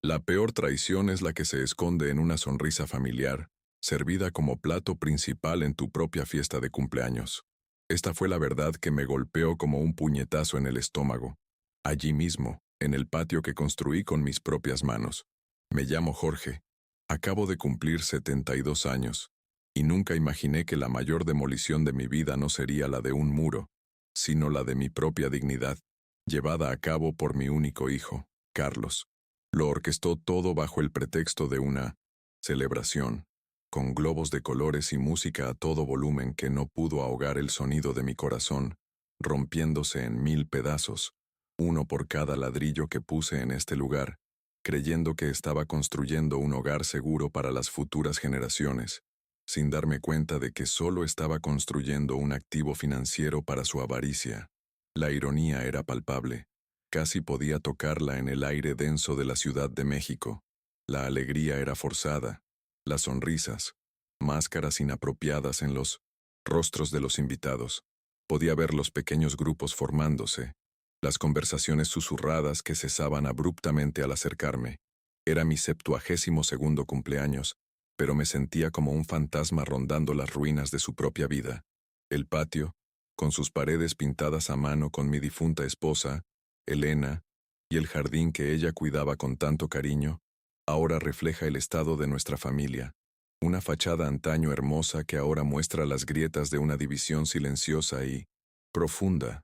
La peor traición es la que se esconde en una sonrisa familiar, servida como plato principal en tu propia fiesta de cumpleaños. Esta fue la verdad que me golpeó como un puñetazo en el estómago. Allí mismo, en el patio que construí con mis propias manos. Me llamo Jorge. Acabo de cumplir 72 años. Y nunca imaginé que la mayor demolición de mi vida no sería la de un muro, sino la de mi propia dignidad, llevada a cabo por mi único hijo, Carlos. Lo orquestó todo bajo el pretexto de una celebración, con globos de colores y música a todo volumen que no pudo ahogar el sonido de mi corazón, rompiéndose en 1000 pedazos, uno por cada ladrillo que puse en este lugar, creyendo que estaba construyendo un hogar seguro para las futuras generaciones, sin darme cuenta de que solo estaba construyendo un activo financiero para su avaricia. La ironía era palpable. Casi podía tocarla en el aire denso de la Ciudad de México. La alegría era forzada, las sonrisas, máscaras inapropiadas en los rostros de los invitados. Podía ver los pequeños grupos formándose, las conversaciones susurradas que cesaban abruptamente al acercarme. Era mi 72º cumpleaños, pero me sentía como un fantasma rondando las ruinas de su propia vida. El patio, con sus paredes pintadas a mano con mi difunta esposa, Elena, y el jardín que ella cuidaba con tanto cariño, ahora refleja el estado de nuestra familia, una fachada antaño hermosa que ahora muestra las grietas de una división silenciosa y profunda,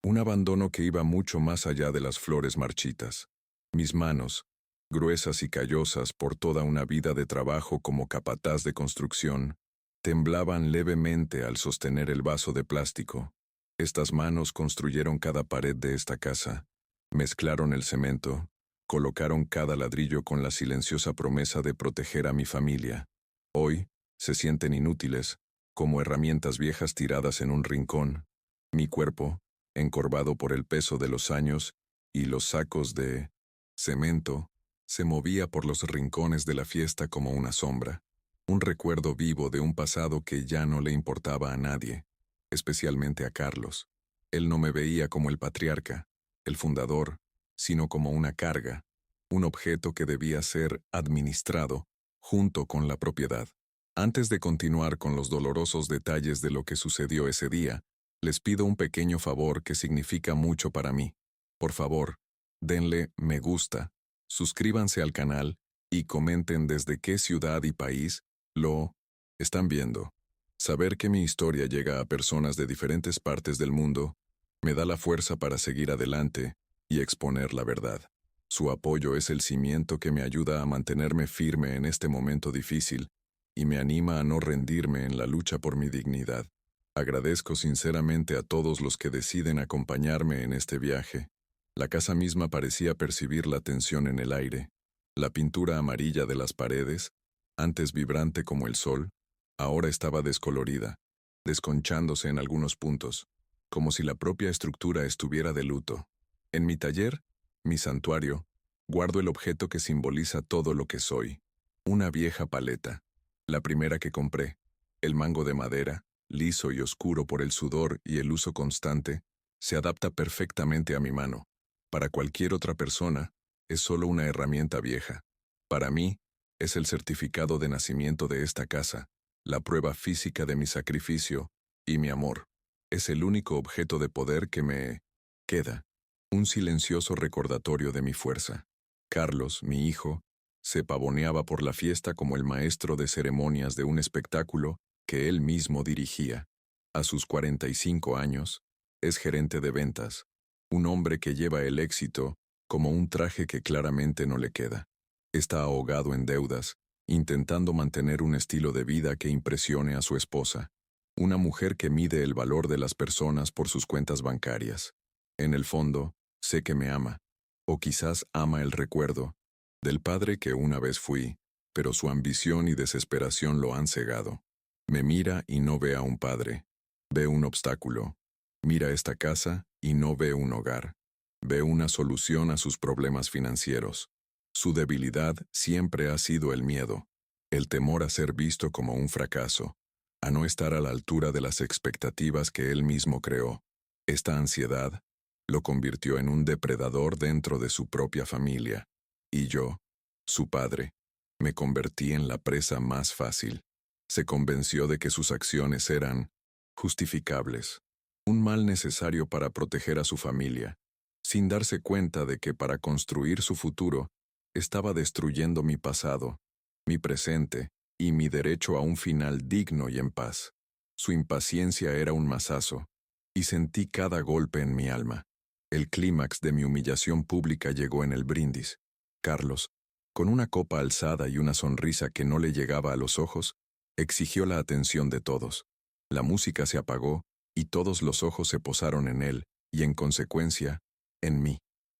un abandono que iba mucho más allá de las flores marchitas. Mis manos, gruesas y callosas por toda una vida de trabajo como capataz de construcción, temblaban levemente al sostener el vaso de plástico. Estas manos construyeron cada pared de esta casa, mezclaron el cemento, colocaron cada ladrillo con la silenciosa promesa de proteger a mi familia. Hoy, se sienten inútiles, como herramientas viejas tiradas en un rincón. Mi cuerpo, encorvado por el peso de los años y los sacos de cemento, se movía por los rincones de la fiesta como una sombra, un recuerdo vivo de un pasado que ya no le importaba a nadie, especialmente a Carlos. Él no me veía como el patriarca, el fundador, sino como una carga, un objeto que debía ser administrado, junto con la propiedad. Antes de continuar con los dolorosos detalles de lo que sucedió ese día, les pido un pequeño favor que significa mucho para mí. Por favor, denle me gusta, suscríbanse al canal y comenten desde qué ciudad y país lo están viendo. Saber que mi historia llega a personas de diferentes partes del mundo me da la fuerza para seguir adelante y exponer la verdad. Su apoyo es el cimiento que me ayuda a mantenerme firme en este momento difícil y me anima a no rendirme en la lucha por mi dignidad. Agradezco sinceramente a todos los que deciden acompañarme en este viaje. La casa misma parecía percibir la tensión en el aire. La pintura amarilla de las paredes, antes vibrante como el sol, ahora estaba descolorida, desconchándose en algunos puntos, como si la propia estructura estuviera de luto. En mi taller, mi santuario, guardo el objeto que simboliza todo lo que soy. Una vieja paleta, la primera que compré, el mango de madera, liso y oscuro por el sudor y el uso constante, se adapta perfectamente a mi mano. Para cualquier otra persona, es solo una herramienta vieja. Para mí, es el certificado de nacimiento de esta casa, la prueba física de mi sacrificio y mi amor. Es el único objeto de poder que me queda, un silencioso recordatorio de mi fuerza. Carlos, mi hijo, se pavoneaba por la fiesta como el maestro de ceremonias de un espectáculo que él mismo dirigía. A sus 45 años, es gerente de ventas, un hombre que lleva el éxito como un traje que claramente no le queda. Está ahogado en deudas, intentando mantener un estilo de vida que impresione a su esposa, una mujer que mide el valor de las personas por sus cuentas bancarias. En el fondo, sé que me ama, o quizás ama el recuerdo del padre que una vez fui, pero su ambición y desesperación lo han cegado. Me mira y no ve a un padre, ve un obstáculo. Mira esta casa y no ve un hogar, ve una solución a sus problemas financieros. Su debilidad siempre ha sido el miedo, el temor a ser visto como un fracaso, a no estar a la altura de las expectativas que él mismo creó. Esta ansiedad lo convirtió en un depredador dentro de su propia familia. Y yo, Su padre. Me convertí en la presa más fácil. Se convenció de que sus acciones eran justificables, un mal necesario para proteger a su familia, sin darse cuenta de que para construir su futuro estaba destruyendo mi pasado, mi presente y mi derecho a un final digno y en paz. Su impaciencia era un mazazo, y sentí cada golpe en mi alma. El clímax de mi humillación pública llegó en el brindis. Carlos, con una copa alzada y una sonrisa que no le llegaba a los ojos, exigió la atención de todos. La música se apagó y todos los ojos se posaron en él y, en consecuencia, en mí.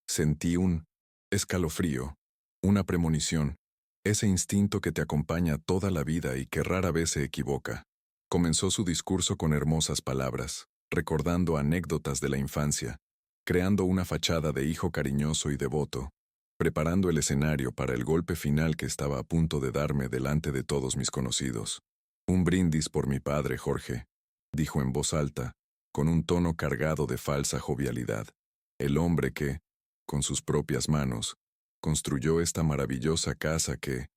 Sentí un escalofrío, una premonición, ese instinto que te acompaña toda la vida y que rara vez se equivoca. Comenzó su discurso con hermosas palabras, recordando anécdotas de la infancia, creando una fachada de hijo cariñoso y devoto, preparando el escenario para el golpe final que estaba a punto de darme delante de todos mis conocidos. Un brindis por mi padre, Jorge, dijo en voz alta, con un tono cargado de falsa jovialidad. El hombre que, con sus propias manos, construyó esta maravillosa casa que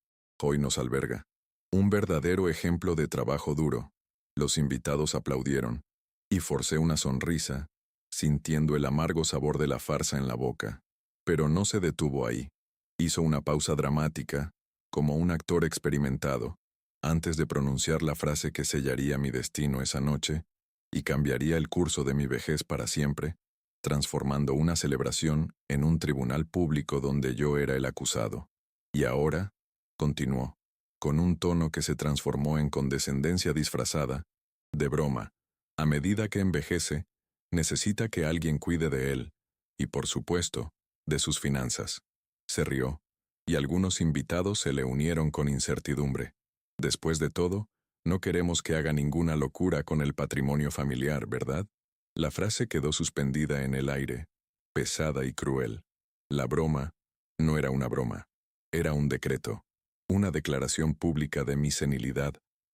hoy nos alberga. Un verdadero ejemplo de trabajo duro. Los invitados aplaudieron, y forcé una sonrisa, sintiendo el amargo sabor de la farsa en la boca. Pero no se detuvo ahí. Hizo una pausa dramática, como un actor experimentado, antes de pronunciar la frase que sellaría mi destino esa noche y cambiaría el curso de mi vejez para siempre, transformando una celebración en un tribunal público donde yo era el acusado. Y ahora, continuó, con un tono que se transformó en condescendencia disfrazada, de broma, a medida que envejece, necesita que alguien cuide de él, y por supuesto, de sus finanzas. Se rió, y algunos invitados se le unieron con incertidumbre. Después de todo, no queremos que haga ninguna locura con el patrimonio familiar, ¿verdad? La frase quedó suspendida en el aire, pesada y cruel. La broma no era una broma, era un decreto, una declaración pública de mi senilidad,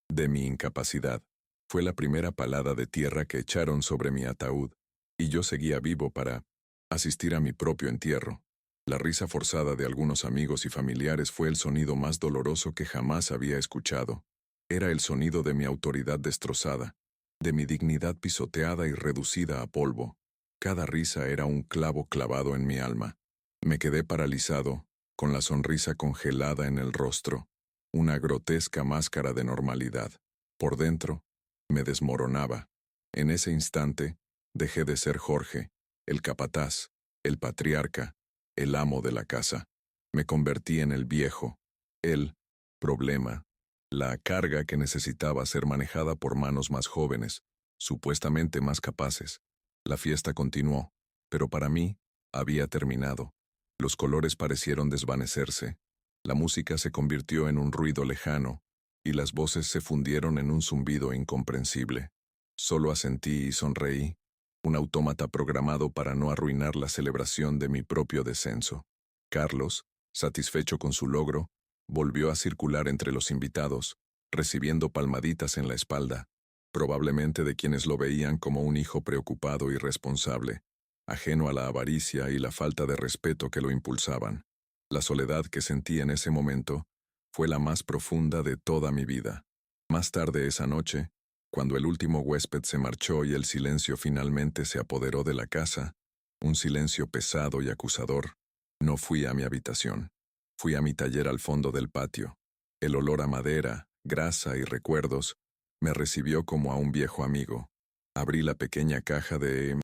de mi incapacidad. Fue la primera palada de tierra que echaron sobre mi ataúd, y yo seguía vivo para asistir a mi propio entierro. La risa forzada de algunos amigos y familiares fue el sonido más doloroso que jamás había escuchado. Era el sonido de mi autoridad destrozada, de mi dignidad pisoteada y reducida a polvo. Cada risa era un clavo clavado en mi alma. Me quedé paralizado, con la sonrisa congelada en el rostro, una grotesca máscara de normalidad. Por dentro, me desmoronaba. En ese instante, dejé de ser Jorge, el capataz, el patriarca, el amo de la casa. Me convertí en el viejo, el problema, la carga que necesitaba ser manejada por manos más jóvenes, supuestamente más capaces. La fiesta continuó, pero para mí había terminado. Los colores parecieron desvanecerse, la música se convirtió en un ruido lejano, y las voces se fundieron en un zumbido incomprensible. Solo asentí y sonreí, un autómata programado para no arruinar la celebración de mi propio descenso. Carlos, satisfecho con su logro, volvió a circular entre los invitados, recibiendo palmaditas en la espalda, probablemente de quienes lo veían como un hijo preocupado y responsable, ajeno a la avaricia y la falta de respeto que lo impulsaban. La soledad que sentí en ese momento fue la más profunda de toda mi vida. Más tarde esa noche, cuando el último huésped se marchó y el silencio finalmente se apoderó de la casa, un silencio pesado y acusador, no fui a mi habitación. Fui a mi taller al fondo del patio. El olor a madera, grasa y recuerdos me recibió como a un viejo amigo. Abrí la pequeña caja de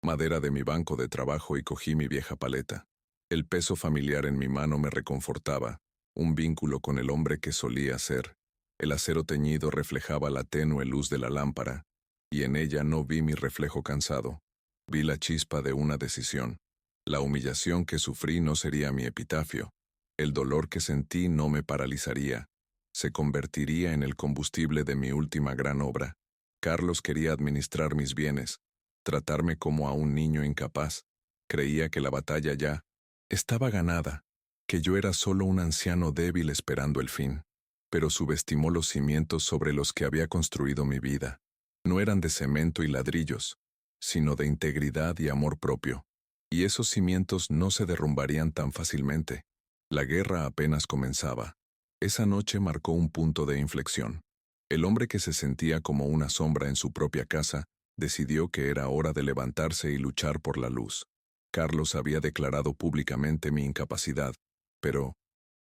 madera de mi banco de trabajo y cogí mi vieja paleta. El peso familiar en mi mano me reconfortaba, un vínculo con el hombre que solía ser. El acero teñido reflejaba la tenue luz de la lámpara, y en ella no vi mi reflejo cansado. Vi la chispa de una decisión. La humillación que sufrí no sería mi epitafio. El dolor que sentí no me paralizaría. Se convertiría en el combustible de mi última gran obra. Carlos quería administrar mis bienes, tratarme como a un niño incapaz. Creía que la batalla ya estaba ganada, que yo era solo un anciano débil esperando el fin. Pero subestimó los cimientos sobre los que había construido mi vida. No eran de cemento y ladrillos, sino de integridad y amor propio. Y esos cimientos no se derrumbarían tan fácilmente. La guerra apenas comenzaba. Esa noche marcó un punto de inflexión. El hombre que se sentía como una sombra en su propia casa decidió que era hora de levantarse y luchar por la luz. Carlos había declarado públicamente mi incapacidad, pero,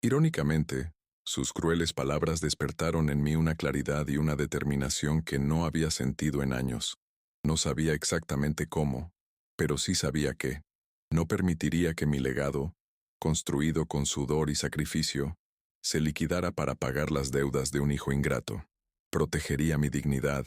irónicamente, sus crueles palabras despertaron en mí una claridad y una determinación que no había sentido en años. No sabía exactamente cómo, pero sí sabía que no permitiría que mi legado, construido con sudor y sacrificio, se liquidara para pagar las deudas de un hijo ingrato. Protegería mi dignidad,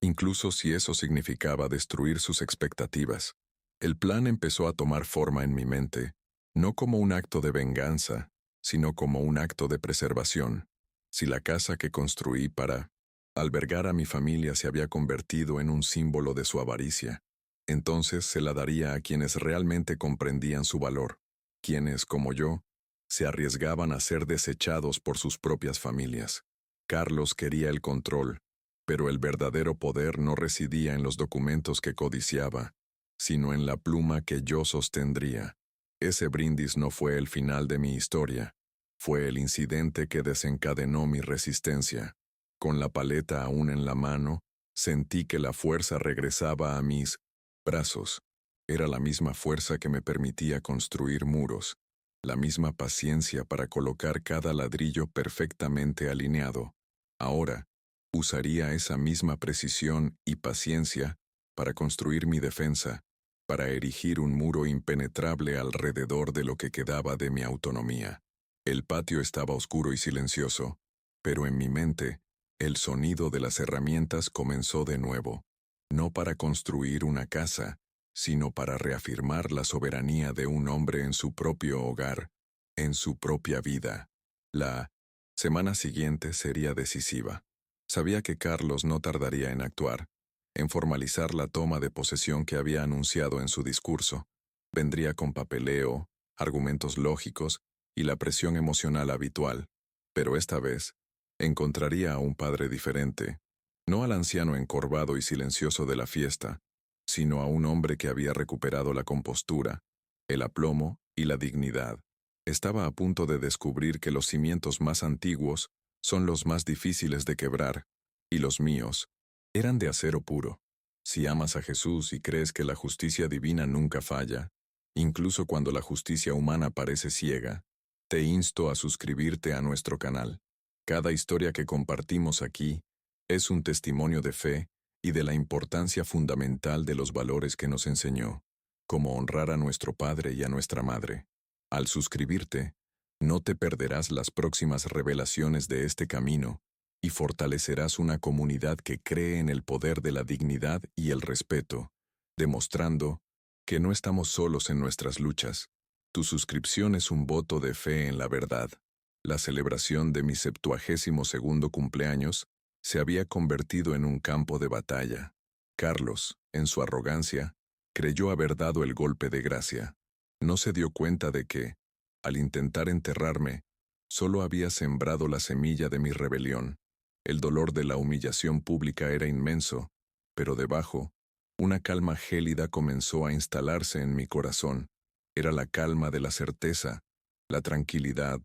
incluso si eso significaba destruir sus expectativas. El plan empezó a tomar forma en mi mente, no como un acto de venganza, sino como un acto de preservación. Si la casa que construí para albergar a mi familia se había convertido en un símbolo de su avaricia, entonces se la daría a quienes realmente comprendían su valor, quienes, como yo, se arriesgaban a ser desechados por sus propias familias. Carlos quería el control, pero el verdadero poder no residía en los documentos que codiciaba, sino en la pluma que yo sostendría. Ese brindis no fue el final de mi historia, fue el incidente que desencadenó mi resistencia. Con la paleta aún en la mano, sentí que la fuerza regresaba a mis brazos. Era la misma fuerza que me permitía construir muros, la misma paciencia para colocar cada ladrillo perfectamente alineado. Ahora, usaría esa misma precisión y paciencia para construir mi defensa, para erigir un muro impenetrable alrededor de lo que quedaba de mi autonomía. El patio estaba oscuro y silencioso, pero en mi mente, el sonido de las herramientas comenzó de nuevo, no para construir una casa, sino para reafirmar la soberanía de un hombre en su propio hogar, en su propia vida. La semana siguiente sería decisiva. Sabía que Carlos no tardaría en actuar, en formalizar la toma de posesión que había anunciado en su discurso. Vendría con papeleo, argumentos lógicos y la presión emocional habitual, pero esta vez encontraría a un padre diferente, no al anciano encorvado y silencioso de la fiesta, sino a un hombre que había recuperado la compostura, el aplomo y la dignidad. Estaba a punto de descubrir que los cimientos más antiguos son los más difíciles de quebrar, y los míos eran de acero puro. Si amas a Jesús y crees que la justicia divina nunca falla, incluso cuando la justicia humana parece ciega, te insto a suscribirte a nuestro canal. Cada historia que compartimos aquí es un testimonio de fe y de la importancia fundamental de los valores que nos enseñó, como honrar a nuestro padre y a nuestra madre. Al suscribirte, no te perderás las próximas revelaciones de este camino y fortalecerás una comunidad que cree en el poder de la dignidad y el respeto, demostrando que no estamos solos en nuestras luchas. Tu suscripción es un voto de fe en la verdad. La celebración de mi 72º cumpleaños se había convertido en un campo de batalla. Carlos, en su arrogancia, creyó haber dado el golpe de gracia. No se dio cuenta de que, al intentar enterrarme, solo había sembrado la semilla de mi rebelión. El dolor de la humillación pública era inmenso, pero debajo, una calma gélida comenzó a instalarse en mi corazón. Era la calma de la certeza, la tranquilidad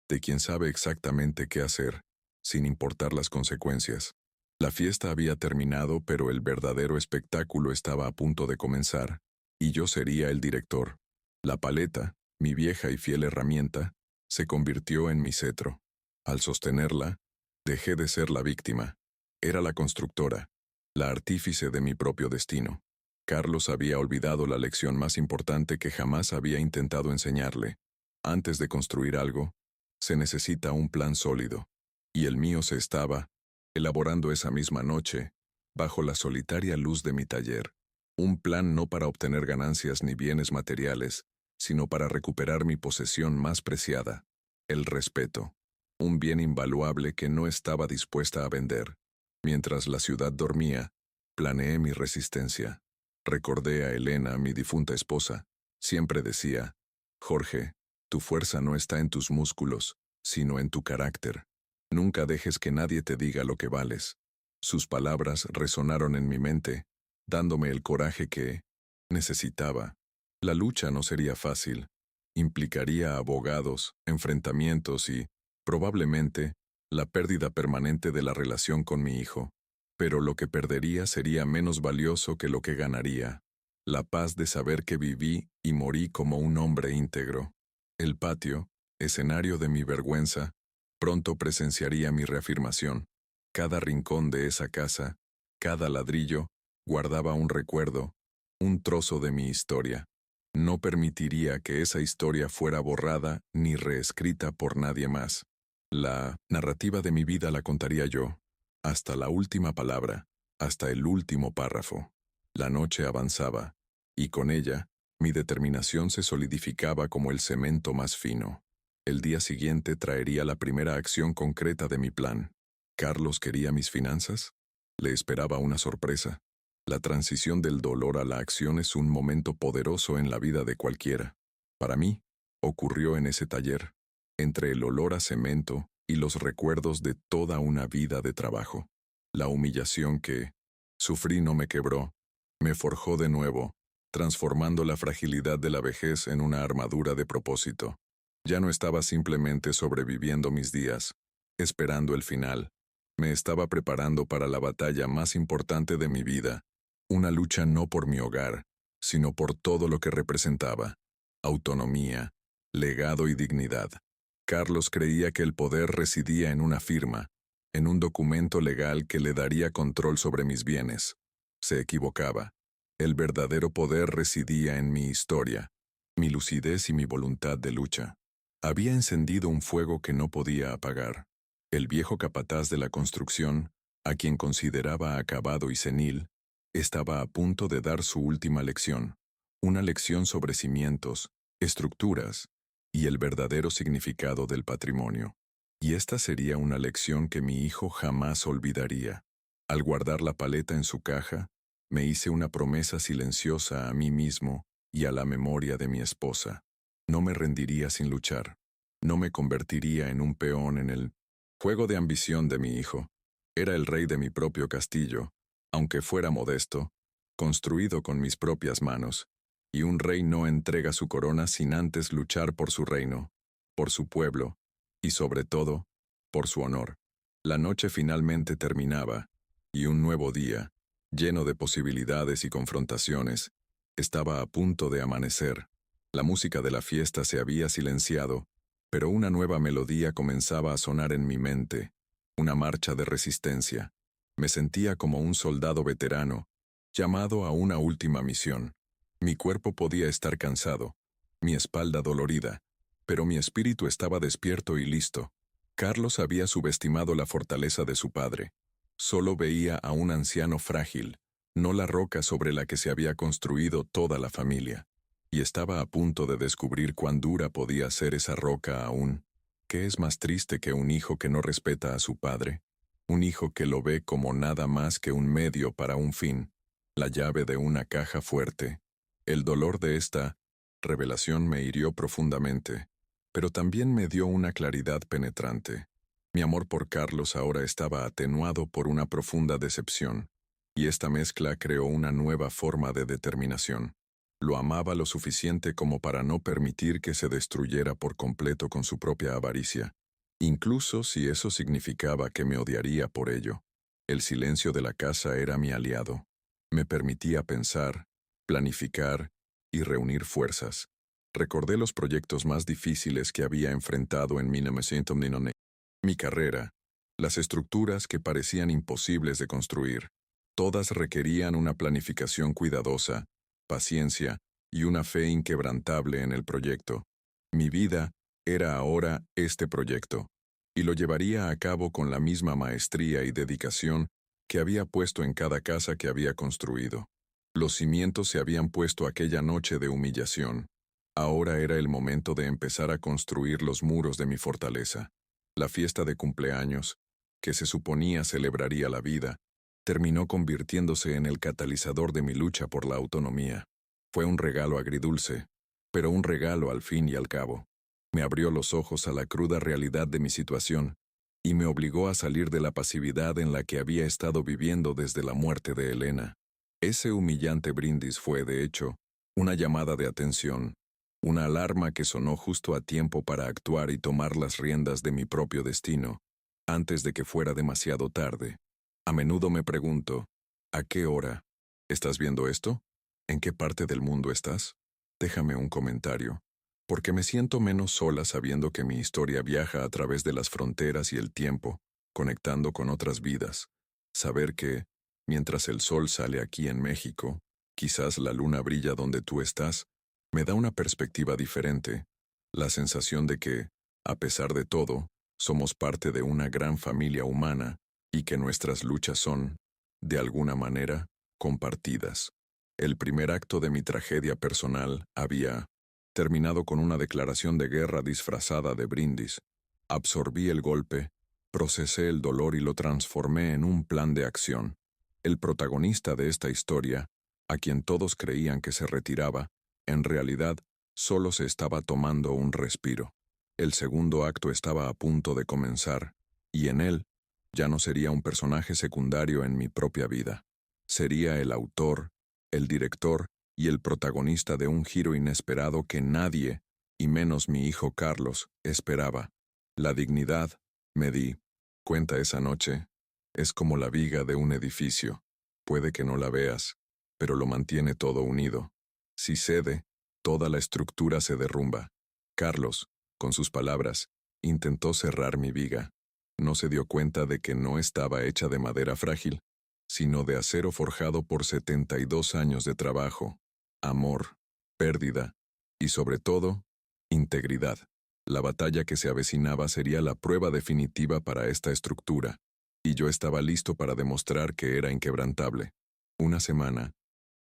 de quien sabe exactamente qué hacer, sin importar las consecuencias. La fiesta había terminado, pero el verdadero espectáculo estaba a punto de comenzar, y yo sería el director. La paleta, mi vieja y fiel herramienta, se convirtió en mi cetro. Al sostenerla, dejé de ser la víctima. Era la constructora, la artífice de mi propio destino. Carlos había olvidado la lección más importante que jamás había intentado enseñarle. Antes de construir algo, se necesita un plan sólido. Y el mío se estaba elaborando esa misma noche, bajo la solitaria luz de mi taller. Un plan no para obtener ganancias ni bienes materiales, sino para recuperar mi posesión más preciada, el respeto, un bien invaluable que no estaba dispuesta a vender. Mientras la ciudad dormía, planeé mi resistencia. Recordé a Elena, mi difunta esposa. Siempre decía, Jorge, tu fuerza no está en tus músculos, sino en tu carácter. Nunca dejes que nadie te diga lo que vales. Sus palabras resonaron en mi mente, dándome el coraje que necesitaba. La lucha no sería fácil, Implicaría abogados, enfrentamientos y, probablemente, la pérdida permanente de la relación con mi hijo. Pero lo que perdería sería menos valioso que lo que ganaría: la paz de saber que viví y morí como un hombre íntegro. El patio, escenario de mi vergüenza, pronto presenciaría mi reafirmación. Cada rincón de esa casa, cada ladrillo, guardaba un recuerdo, un trozo de mi historia. No permitiría que esa historia fuera borrada ni reescrita por nadie más. La narrativa de mi vida la contaría yo, hasta la última palabra, hasta el último párrafo. La noche avanzaba, y con ella, mi determinación se solidificaba como el cemento más fino. El día siguiente traería la primera acción concreta de mi plan. ¿Carlos quería mis finanzas? Le esperaba una sorpresa. La transición del dolor a la acción es un momento poderoso en la vida de cualquiera. Para mí, ocurrió en ese taller, entre el olor a cemento y los recuerdos de toda una vida de trabajo. La humillación que sufrí no me quebró, me forjó de nuevo, transformando la fragilidad de la vejez en una armadura de propósito. Ya no estaba simplemente sobreviviendo mis días, esperando el final. Me estaba preparando para la batalla más importante de mi vida, una lucha no por mi hogar, sino por todo lo que representaba: autonomía, legado y dignidad. Carlos creía que el poder residía en una firma, en un documento legal que le daría control sobre mis bienes. Se equivocaba. El verdadero poder residía en mi historia, mi lucidez y mi voluntad de lucha. Había encendido un fuego que no podía apagar. El viejo capataz de la construcción, a quien consideraba acabado y senil, estaba a punto de dar su última lección, una lección sobre cimientos, estructuras y el verdadero significado del patrimonio. Y esta sería una lección que mi hijo jamás olvidaría. Al guardar la paleta en su caja, me hice una promesa silenciosa a mí mismo y a la memoria de mi esposa. No me rendiría sin luchar. No me convertiría en un peón en el juego de ambición de mi hijo. Era el rey de mi propio castillo, aunque fuera modesto, construido con mis propias manos, y un rey no entrega su corona sin antes luchar por su reino, por su pueblo, y sobre todo, por su honor. La noche finalmente terminaba, y un nuevo día, lleno de posibilidades y confrontaciones, estaba a punto de amanecer. La música de la fiesta se había silenciado, pero una nueva melodía comenzaba a sonar en mi mente, una marcha de resistencia. Me sentía como un soldado veterano, llamado a una última misión. Mi cuerpo podía estar cansado, mi espalda dolorida, pero mi espíritu estaba despierto y listo. Carlos había subestimado la fortaleza de su padre. Solo veía a un anciano frágil, no la roca sobre la que se había construido toda la familia. Y estaba a punto de descubrir cuán dura podía ser esa roca aún. ¿Qué es más triste que un hijo que no respeta a su padre? Un hijo que lo ve como nada más que un medio para un fin, la llave de una caja fuerte. El dolor de esta revelación me hirió profundamente, pero también me dio una claridad penetrante. Mi amor por Carlos ahora estaba atenuado por una profunda decepción, y esta mezcla creó una nueva forma de determinación. Lo amaba lo suficiente como para no permitir que se destruyera por completo con su propia avaricia, incluso si eso significaba que me odiaría por ello. El silencio de la casa era mi aliado. Me permitía pensar, planificar y reunir fuerzas. Recordé los proyectos más difíciles que había enfrentado en 1999. Mi carrera, las estructuras que parecían imposibles de construir, todas requerían una planificación cuidadosa, paciencia y una fe inquebrantable en el proyecto. Mi vida era ahora este proyecto, y lo llevaría a cabo con la misma maestría y dedicación que había puesto en cada casa que había construido. Los cimientos se habían puesto aquella noche de humillación. Ahora era el momento de empezar a construir los muros de mi fortaleza. La fiesta de cumpleaños, que se suponía celebraría la vida, terminó convirtiéndose en el catalizador de mi lucha por la autonomía. Fue un regalo agridulce, pero un regalo al fin y al cabo. Me abrió los ojos a la cruda realidad de mi situación y me obligó a salir de la pasividad en la que había estado viviendo desde la muerte de Elena. Ese humillante brindis fue, de hecho, una llamada de atención, Una alarma que sonó justo a tiempo para actuar y tomar las riendas de mi propio destino, antes de que fuera demasiado tarde. A menudo me pregunto, ¿a qué hora? ¿Estás viendo esto? ¿En qué parte del mundo estás? Déjame un comentario, porque me siento menos sola sabiendo que mi historia viaja a través de las fronteras y el tiempo, conectando con otras vidas. Saber que, mientras el sol sale aquí en México, quizás la luna brilla donde tú estás, me da una perspectiva diferente, la sensación de que, a pesar de todo, somos parte de una gran familia humana y que nuestras luchas son, de alguna manera, compartidas. El primer acto de mi tragedia personal había terminado con una declaración de guerra disfrazada de brindis. Absorbí el golpe, procesé el dolor y lo transformé en un plan de acción. El protagonista de esta historia, a quien todos creían que se retiraba, en realidad solo se estaba tomando un respiro. El segundo acto estaba a punto de comenzar, y en él ya no sería un personaje secundario en mi propia vida. Sería el autor, el director y el protagonista de un giro inesperado que nadie, y menos mi hijo Carlos, esperaba. La dignidad, me di cuenta esa noche, es como la viga de un edificio. Puede que no la veas, pero lo mantiene todo unido. Si cede, toda la estructura se derrumba. Carlos, con sus palabras, intentó cerrar mi viga. No se dio cuenta de que no estaba hecha de madera frágil, sino de acero forjado por 72 años de trabajo, amor, pérdida y, sobre todo, integridad. La batalla que se avecinaba sería la prueba definitiva para esta estructura, y yo estaba listo para demostrar que era inquebrantable. Una semana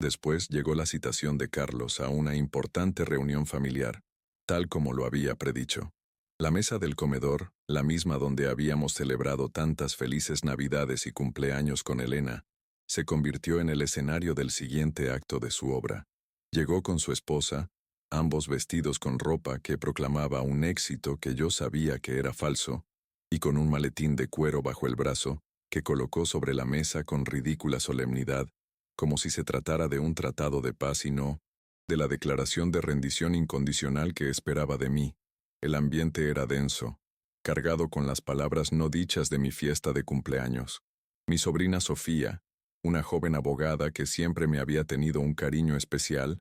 después llegó la citación de Carlos a una importante reunión familiar, tal como lo había predicho. La mesa del comedor, la misma donde habíamos celebrado tantas felices Navidades y cumpleaños con Elena, se convirtió en el escenario del siguiente acto de su obra. Llegó con su esposa, ambos vestidos con ropa que proclamaba un éxito que yo sabía que era falso, y con un maletín de cuero bajo el brazo, que colocó sobre la mesa con ridícula solemnidad, como si se tratara de un tratado de paz y no de la declaración de rendición incondicional que esperaba de mí. El ambiente era denso, cargado con las palabras no dichas de mi fiesta de cumpleaños. Mi sobrina Sofía, una joven abogada que siempre me había tenido un cariño especial,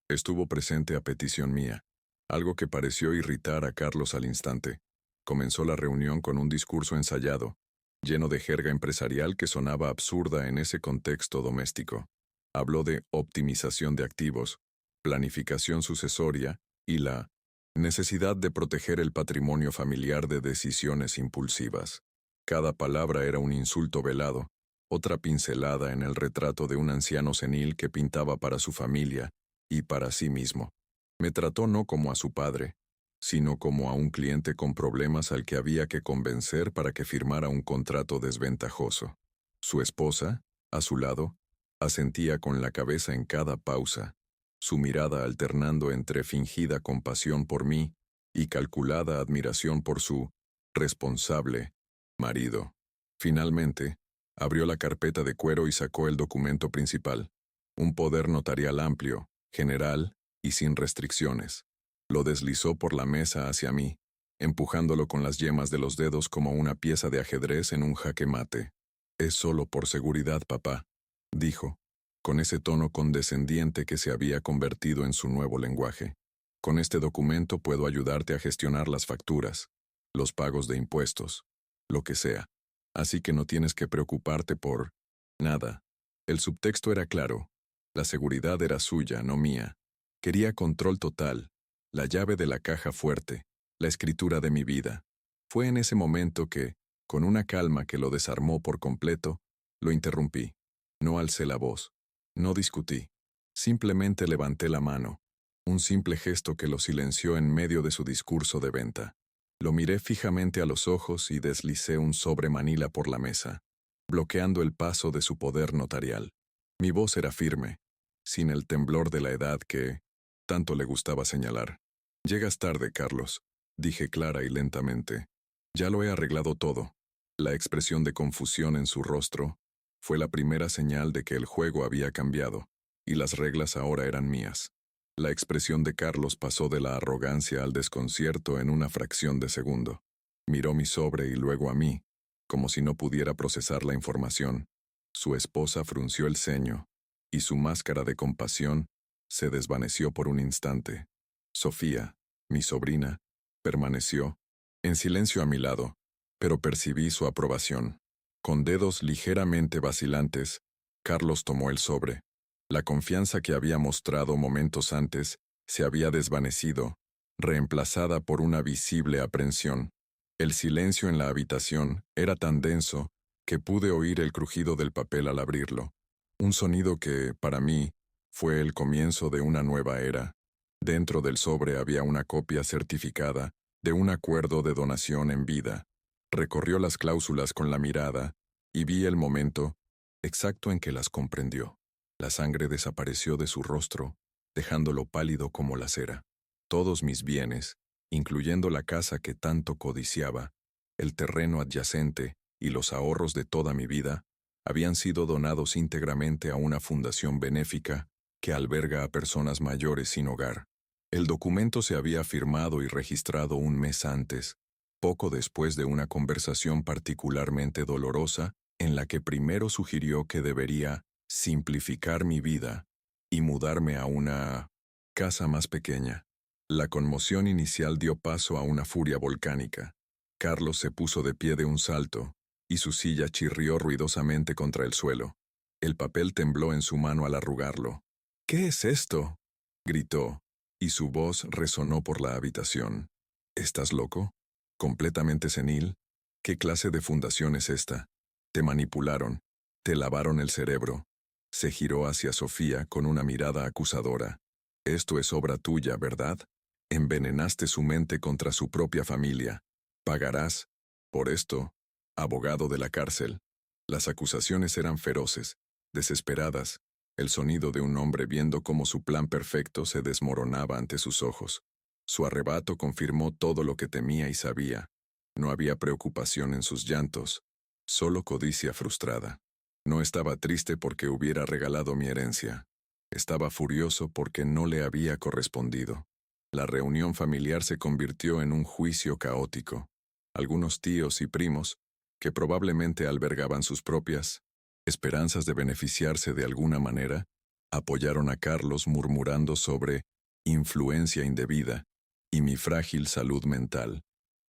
estuvo presente a petición mía, algo que pareció irritar a Carlos al instante. Comenzó la reunión con un discurso ensayado, lleno de jerga empresarial que sonaba absurda en ese contexto doméstico. Habló de optimización de activos, planificación sucesoria y la necesidad de proteger el patrimonio familiar de decisiones impulsivas. Cada palabra era un insulto velado, otra pincelada en el retrato de un anciano senil que pintaba para su familia y para sí mismo. Me trató no como a su padre, sino como a un cliente con problemas al que había que convencer para que firmara un contrato desventajoso. Su esposa, a su lado, asentía con la cabeza en cada pausa, su mirada alternando entre fingida compasión por mí y calculada admiración por su responsable marido. Finalmente, abrió la carpeta de cuero y sacó el documento principal, un poder notarial amplio, general y sin restricciones. Lo deslizó por la mesa hacia mí, empujándolo con las yemas de los dedos como una pieza de ajedrez en un jaque mate. «Es solo por seguridad, papá», dijo, con ese tono condescendiente que se había convertido en su nuevo lenguaje. «Con este documento puedo ayudarte a gestionar las facturas, los pagos de impuestos, lo que sea. Así que no tienes que preocuparte por nada». El subtexto era claro. La seguridad era suya, no mía. Quería control total, la llave de la caja fuerte, la escritura de mi vida. Fue en ese momento que, con una calma que lo desarmó por completo, lo interrumpí. No alcé la voz. No discutí. Simplemente levanté la mano, un simple gesto que lo silenció en medio de su discurso de venta. Lo miré fijamente a los ojos y deslicé un sobre manila por la mesa, bloqueando el paso de su poder notarial. Mi voz era firme, sin el temblor de la edad que tanto le gustaba señalar. «Llegas tarde, Carlos», dije clara y lentamente. «Ya lo he arreglado todo». La expresión de confusión en su rostro fue la primera señal de que el juego había cambiado, y las reglas ahora eran mías. La expresión de Carlos pasó de la arrogancia al desconcierto en una fracción de segundo. Miró mi sobre y luego a mí, como si no pudiera procesar la información. Su esposa frunció el ceño, y su máscara de compasión se desvaneció por un instante. Sofía, mi sobrina, permaneció, en silencio a mi lado, pero percibí su aprobación. Con dedos ligeramente vacilantes, Carlos tomó el sobre. La confianza que había mostrado momentos antes se había desvanecido, reemplazada por una visible aprensión. El silencio en la habitación era tan denso que pude oír el crujido del papel al abrirlo, un sonido que, para mí, fue el comienzo de una nueva era. Dentro del sobre había una copia certificada de un acuerdo de donación en vida. Recorrió las cláusulas con la mirada y vi el momento exacto en que las comprendió. La sangre desapareció de su rostro, dejándolo pálido como la cera. Todos mis bienes, incluyendo la casa que tanto codiciaba, el terreno adyacente y los ahorros de toda mi vida, habían sido donados íntegramente a una fundación benéfica que alberga a personas mayores sin hogar. El documento se había firmado y registrado un mes antes, poco después de una conversación particularmente dolorosa en la que primero sugirió que debería simplificar mi vida y mudarme a una casa más pequeña. La conmoción inicial dio paso a una furia volcánica. Carlos se puso de pie de un salto, y su silla chirrió ruidosamente contra el suelo. El papel tembló en su mano al arrugarlo. «¿Qué es esto?», gritó, y su voz resonó por la habitación. «¿Estás loco? ¿Completamente senil? ¿Qué clase de fundación es esta? Te manipularon, te lavaron el cerebro». Se giró hacia Sofía con una mirada acusadora. «Esto es obra tuya, ¿verdad? Envenenaste su mente contra su propia familia. Pagarás por esto, abogado de la cárcel». Las acusaciones eran feroces, desesperadas, el sonido de un hombre viendo cómo su plan perfecto se desmoronaba ante sus ojos. Su arrebato confirmó todo lo que temía y sabía. No había preocupación en sus llantos, solo codicia frustrada. No estaba triste porque hubiera regalado mi herencia. Estaba furioso porque no le había correspondido. La reunión familiar se convirtió en un juicio caótico. Algunos tíos y primos, que probablemente albergaban sus propias esperanzas de beneficiarse de alguna manera, apoyaron a Carlos murmurando sobre influencia indebida y mi frágil salud mental.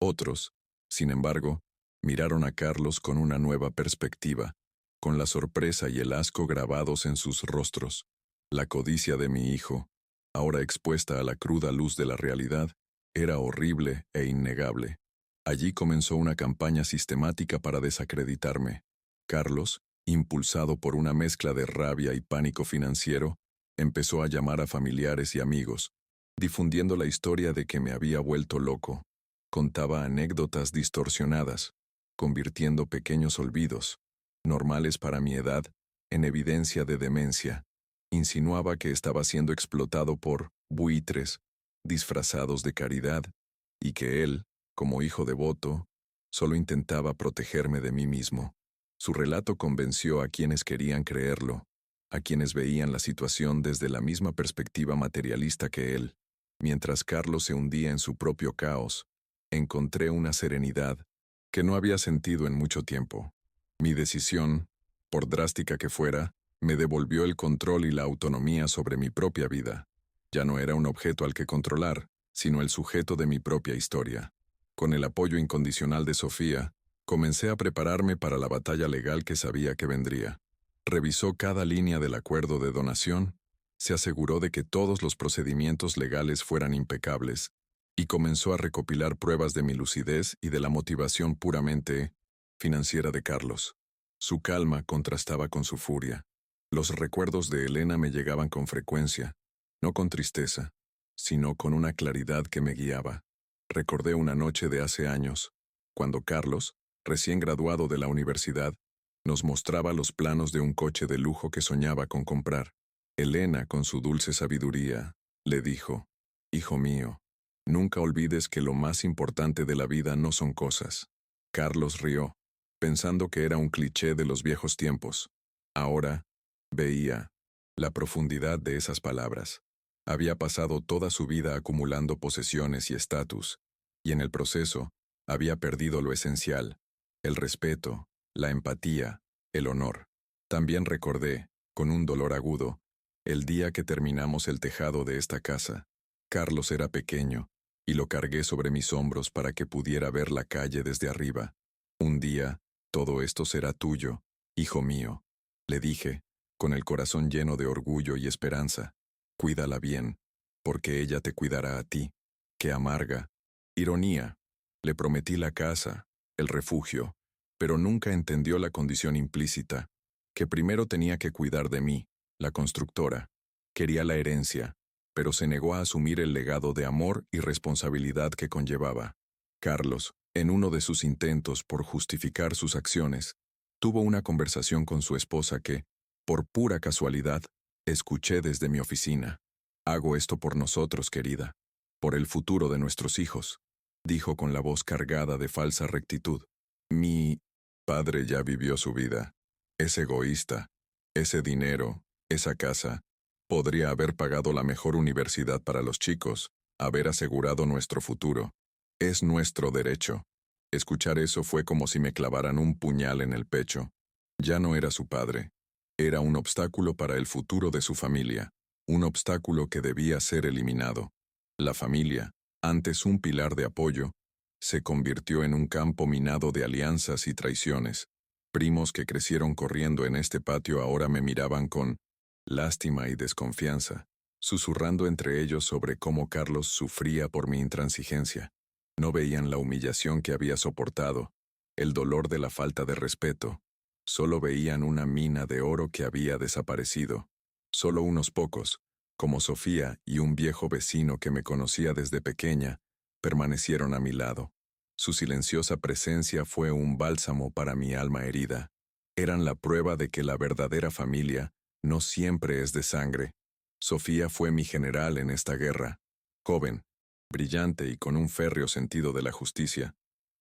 Otros, sin embargo, miraron a Carlos con una nueva perspectiva, con la sorpresa y el asco grabados en sus rostros. La codicia de mi hijo, ahora expuesta a la cruda luz de la realidad, era horrible e innegable. Allí comenzó una campaña sistemática para desacreditarme. Carlos, impulsado por una mezcla de rabia y pánico financiero, empezó a llamar a familiares y amigos, difundiendo la historia de que me había vuelto loco. Contaba anécdotas distorsionadas, convirtiendo pequeños olvidos, normales para mi edad, en evidencia de demencia. Insinuaba que estaba siendo explotado por buitres disfrazados de caridad y que él, como hijo devoto, solo intentaba protegerme de mí mismo. Su relato convenció a quienes querían creerlo, a quienes veían la situación desde la misma perspectiva materialista que él. Mientras Carlos se hundía en su propio caos, encontré una serenidad que no había sentido en mucho tiempo. Mi decisión, por drástica que fuera, me devolvió el control y la autonomía sobre mi propia vida. Ya no era un objeto al que controlar, sino el sujeto de mi propia historia. Con el apoyo incondicional de Sofía, comencé a prepararme para la batalla legal que sabía que vendría. Revisó cada línea del acuerdo de donación, se aseguró de que todos los procedimientos legales fueran impecables, y comenzó a recopilar pruebas de mi lucidez y de la motivación puramente financiera de Carlos. Su calma contrastaba con su furia. Los recuerdos de Elena me llegaban con frecuencia, no con tristeza, sino con una claridad que me guiaba. Recordé una noche de hace años, cuando Carlos, recién graduado de la universidad, nos mostraba los planos de un coche de lujo que soñaba con comprar. Elena, con su dulce sabiduría, le dijo: «Hijo mío, nunca olvides que lo más importante de la vida no son cosas». Carlos rió, pensando que era un cliché de los viejos tiempos. Ahora, veía la profundidad de esas palabras. Había pasado toda su vida acumulando posesiones y estatus, y en el proceso había perdido lo esencial, el respeto, la empatía, el honor. También recordé, con un dolor agudo, el día que terminamos el tejado de esta casa. Carlos era pequeño, y lo cargué sobre mis hombros para que pudiera ver la calle desde arriba. Un día, todo esto será tuyo, hijo mío, le dije, con el corazón lleno de orgullo y esperanza. Cuídala bien, porque ella te cuidará a ti. Qué amarga. Ironía. Le prometí la casa, el refugio, pero nunca entendió la condición implícita, que primero tenía que cuidar de mí, la constructora. Quería la herencia, pero se negó a asumir el legado de amor y responsabilidad que conllevaba. Carlos, en uno de sus intentos por justificar sus acciones, tuvo una conversación con su esposa que, por pura casualidad, escuché desde mi oficina. Hago esto por nosotros, querida, por el futuro de nuestros hijos, dijo con la voz cargada de falsa rectitud. Mi padre ya vivió su vida. Es egoísta. Ese dinero, esa casa, podría haber pagado la mejor universidad para los chicos, haber asegurado nuestro futuro. Es nuestro derecho. Escuchar eso fue como si me clavaran un puñal en el pecho. Ya no era su padre. Era un obstáculo para el futuro de su familia, un obstáculo que debía ser eliminado. La familia, antes un pilar de apoyo, se convirtió en un campo minado de alianzas y traiciones. Primos que crecieron corriendo en este patio ahora me miraban con lástima y desconfianza, susurrando entre ellos sobre cómo Carlos sufría por mi intransigencia. No veían la humillación que había soportado, el dolor de la falta de respeto. Solo veían una mina de oro que había desaparecido. Solo unos pocos, como Sofía y un viejo vecino que me conocía desde pequeña, permanecieron a mi lado. Su silenciosa presencia fue un bálsamo para mi alma herida. Eran la prueba de que la verdadera familia no siempre es de sangre. Sofía fue mi general en esta guerra. Joven, brillante y con un férreo sentido de la justicia,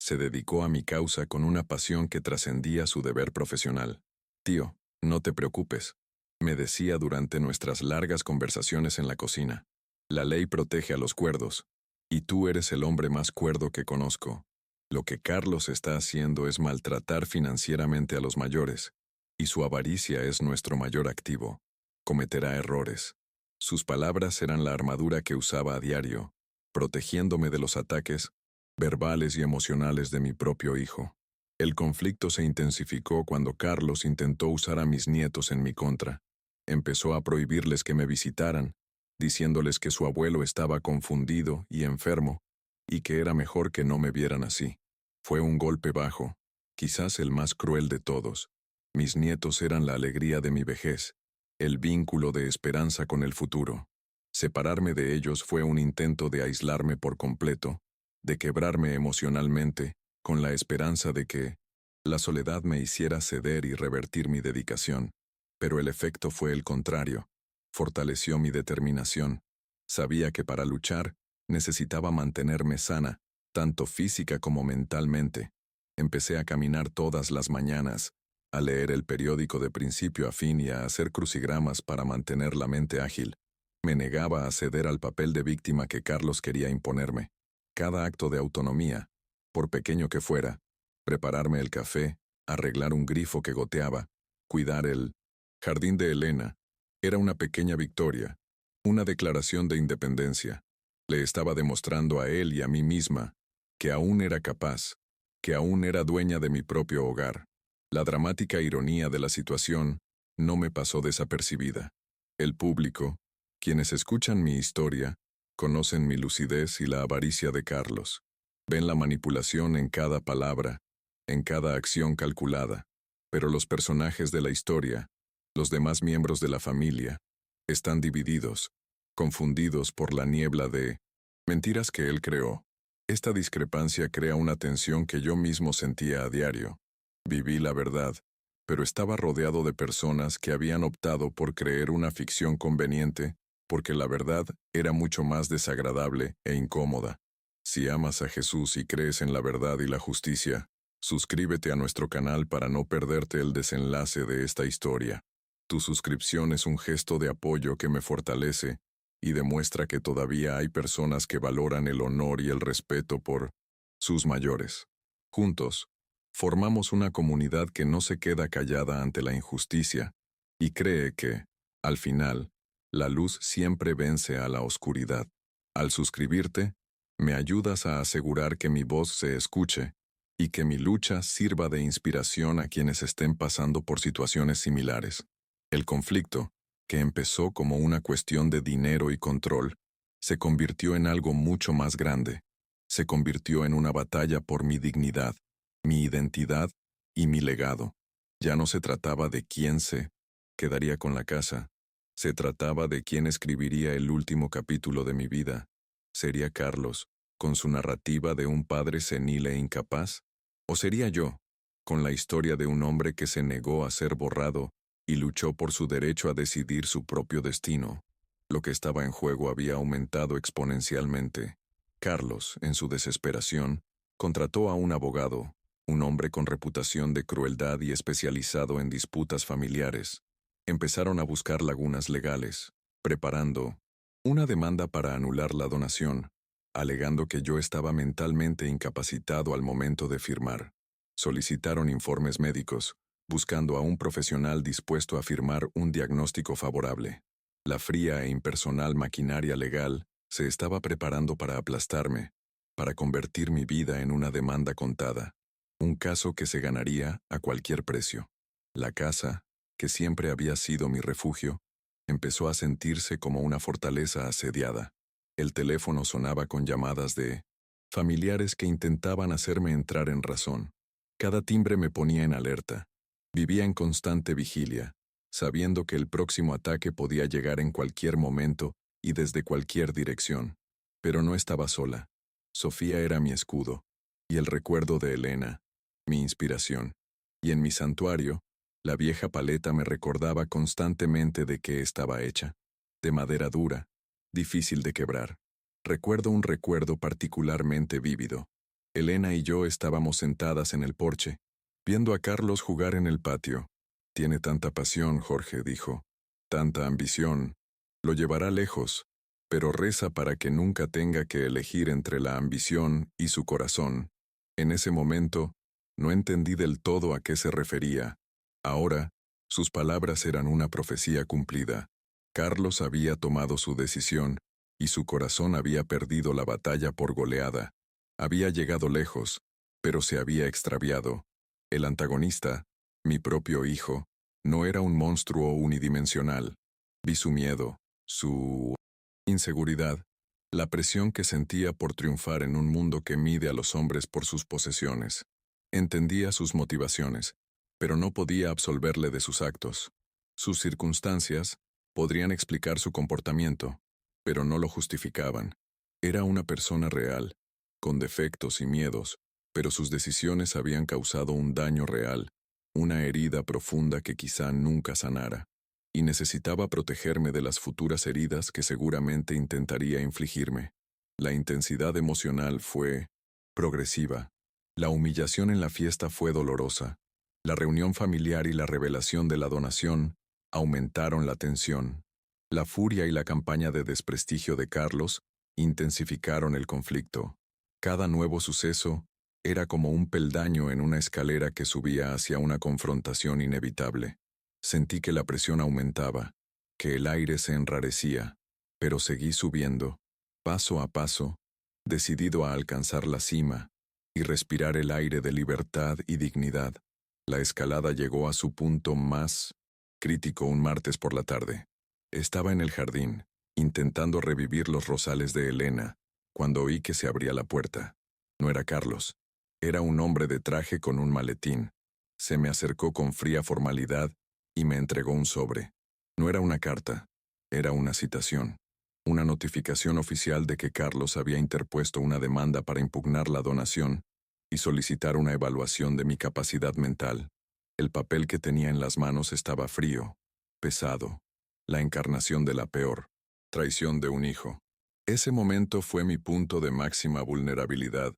se dedicó a mi causa con una pasión que trascendía su deber profesional. Tío, no te preocupes, me decía durante nuestras largas conversaciones en la cocina. La ley protege a los cuerdos, y tú eres el hombre más cuerdo que conozco. Lo que Carlos está haciendo es maltratar financieramente a los mayores, y su avaricia es nuestro mayor activo. Cometerá errores. Sus palabras eran la armadura que usaba a diario, protegiéndome de los ataques verbales y emocionales de mi propio hijo. El conflicto se intensificó cuando Carlos intentó usar a mis nietos en mi contra. Empezó a prohibirles que me visitaran, diciéndoles que su abuelo estaba confundido y enfermo, y que era mejor que no me vieran así. Fue un golpe bajo, quizás el más cruel de todos. Mis nietos eran la alegría de mi vejez, el vínculo de esperanza con el futuro. Separarme de ellos fue un intento de aislarme por completo, de quebrarme emocionalmente, con la esperanza de que la soledad me hiciera ceder y revertir mi dedicación. Pero el efecto fue el contrario. Fortaleció mi determinación. Sabía que para luchar necesitaba mantenerme sana, tanto física como mentalmente. Empecé a caminar todas las mañanas, a leer el periódico de principio a fin y a hacer crucigramas para mantener la mente ágil. Me negaba a ceder al papel de víctima que Carlos quería imponerme. Cada acto de autonomía, por pequeño que fuera, prepararme el café, arreglar un grifo que goteaba, cuidar el jardín de Elena, era una pequeña victoria, una declaración de independencia. Le estaba demostrando a él y a mí misma que aún era capaz, que aún era dueña de mi propio hogar. La dramática ironía de la situación no me pasó desapercibida. El público, quienes escuchan mi historia, conocen mi lucidez y la avaricia de Carlos. Ven la manipulación en cada palabra, en cada acción calculada. Pero los personajes de la historia, los demás miembros de la familia, están divididos, confundidos por la niebla de mentiras que él creó. Esta discrepancia crea una tensión que yo mismo sentía a diario. Viví la verdad, pero estaba rodeado de personas que habían optado por creer una ficción conveniente, porque la verdad era mucho más desagradable e incómoda. Si amas a Jesús y crees en la verdad y la justicia, suscríbete a nuestro canal para no perderte el desenlace de esta historia. Tu suscripción es un gesto de apoyo que me fortalece y demuestra que todavía hay personas que valoran el honor y el respeto por sus mayores. Juntos, formamos una comunidad que no se queda callada ante la injusticia y cree que, al final, la luz siempre vence a la oscuridad. Al suscribirte, me ayudas a asegurar que mi voz se escuche y que mi lucha sirva de inspiración a quienes estén pasando por situaciones similares. El conflicto, que empezó como una cuestión de dinero y control, se convirtió en algo mucho más grande. Se convirtió en una batalla por mi dignidad, mi identidad y mi legado. Ya no se trataba de quién se quedaría con la casa. Se trataba de quién escribiría el último capítulo de mi vida. ¿Sería Carlos, con su narrativa de un padre senil e incapaz? ¿O sería yo, con la historia de un hombre que se negó a ser borrado y luchó por su derecho a decidir su propio destino? Lo que estaba en juego había aumentado exponencialmente. Carlos, en su desesperación, contrató a un abogado, un hombre con reputación de crueldad y especializado en disputas familiares. Empezaron a buscar lagunas legales, preparando una demanda para anular la donación, alegando que yo estaba mentalmente incapacitado al momento de firmar. Solicitaron informes médicos, buscando a un profesional dispuesto a firmar un diagnóstico favorable. La fría e impersonal maquinaria legal se estaba preparando para aplastarme, para convertir mi vida en una demanda contada, un caso que se ganaría a cualquier precio. La casa, que siempre había sido mi refugio, empezó a sentirse como una fortaleza asediada. El teléfono sonaba con llamadas de familiares que intentaban hacerme entrar en razón. Cada timbre me ponía en alerta. Vivía en constante vigilia, sabiendo que el próximo ataque podía llegar en cualquier momento y desde cualquier dirección. Pero no estaba sola. Sofía era mi escudo, y el recuerdo de Elena, mi inspiración. Y en mi santuario, la vieja paleta me recordaba constantemente de qué estaba hecha, de madera dura, difícil de quebrar. Recuerdo un recuerdo particularmente vívido. Elena y yo estábamos sentadas en el porche, viendo a Carlos jugar en el patio. Tiene tanta pasión, Jorge dijo, tanta ambición. Lo llevará lejos, pero reza para que nunca tenga que elegir entre la ambición y su corazón. En ese momento, no entendí del todo a qué se refería. Ahora, sus palabras eran una profecía cumplida. Carlos había tomado su decisión, y su corazón había perdido la batalla por goleada. Había llegado lejos, pero se había extraviado. El antagonista, mi propio hijo, no era un monstruo unidimensional. Vi su miedo, su inseguridad, la presión que sentía por triunfar en un mundo que mide a los hombres por sus posesiones. Entendía sus motivaciones, pero no podía absolverle de sus actos. Sus circunstancias podrían explicar su comportamiento, pero no lo justificaban. Era una persona real, con defectos y miedos, pero sus decisiones habían causado un daño real, una herida profunda que quizá nunca sanara, y necesitaba protegerme de las futuras heridas que seguramente intentaría infligirme. La intensidad emocional fue progresiva. La humillación en la fiesta fue dolorosa. La reunión familiar y la revelación de la donación aumentaron la tensión. La furia y la campaña de desprestigio de Carlos intensificaron el conflicto. Cada nuevo suceso era como un peldaño en una escalera que subía hacia una confrontación inevitable. Sentí que la presión aumentaba, que el aire se enrarecía, pero seguí subiendo, paso a paso, decidido a alcanzar la cima y respirar el aire de libertad y dignidad. La escalada llegó a su punto más crítico un martes por la tarde. Estaba en el jardín, intentando revivir los rosales de Elena, cuando oí que se abría la puerta. No era Carlos. Era un hombre de traje con un maletín. Se me acercó con fría formalidad y me entregó un sobre. No era una carta, era una citación. Una notificación oficial de que Carlos había interpuesto una demanda para impugnar la donación y solicitar una evaluación de mi capacidad mental. El papel que tenía en las manos estaba frío, pesado, la encarnación de la peor traición de un hijo. Ese momento fue mi punto de máxima vulnerabilidad.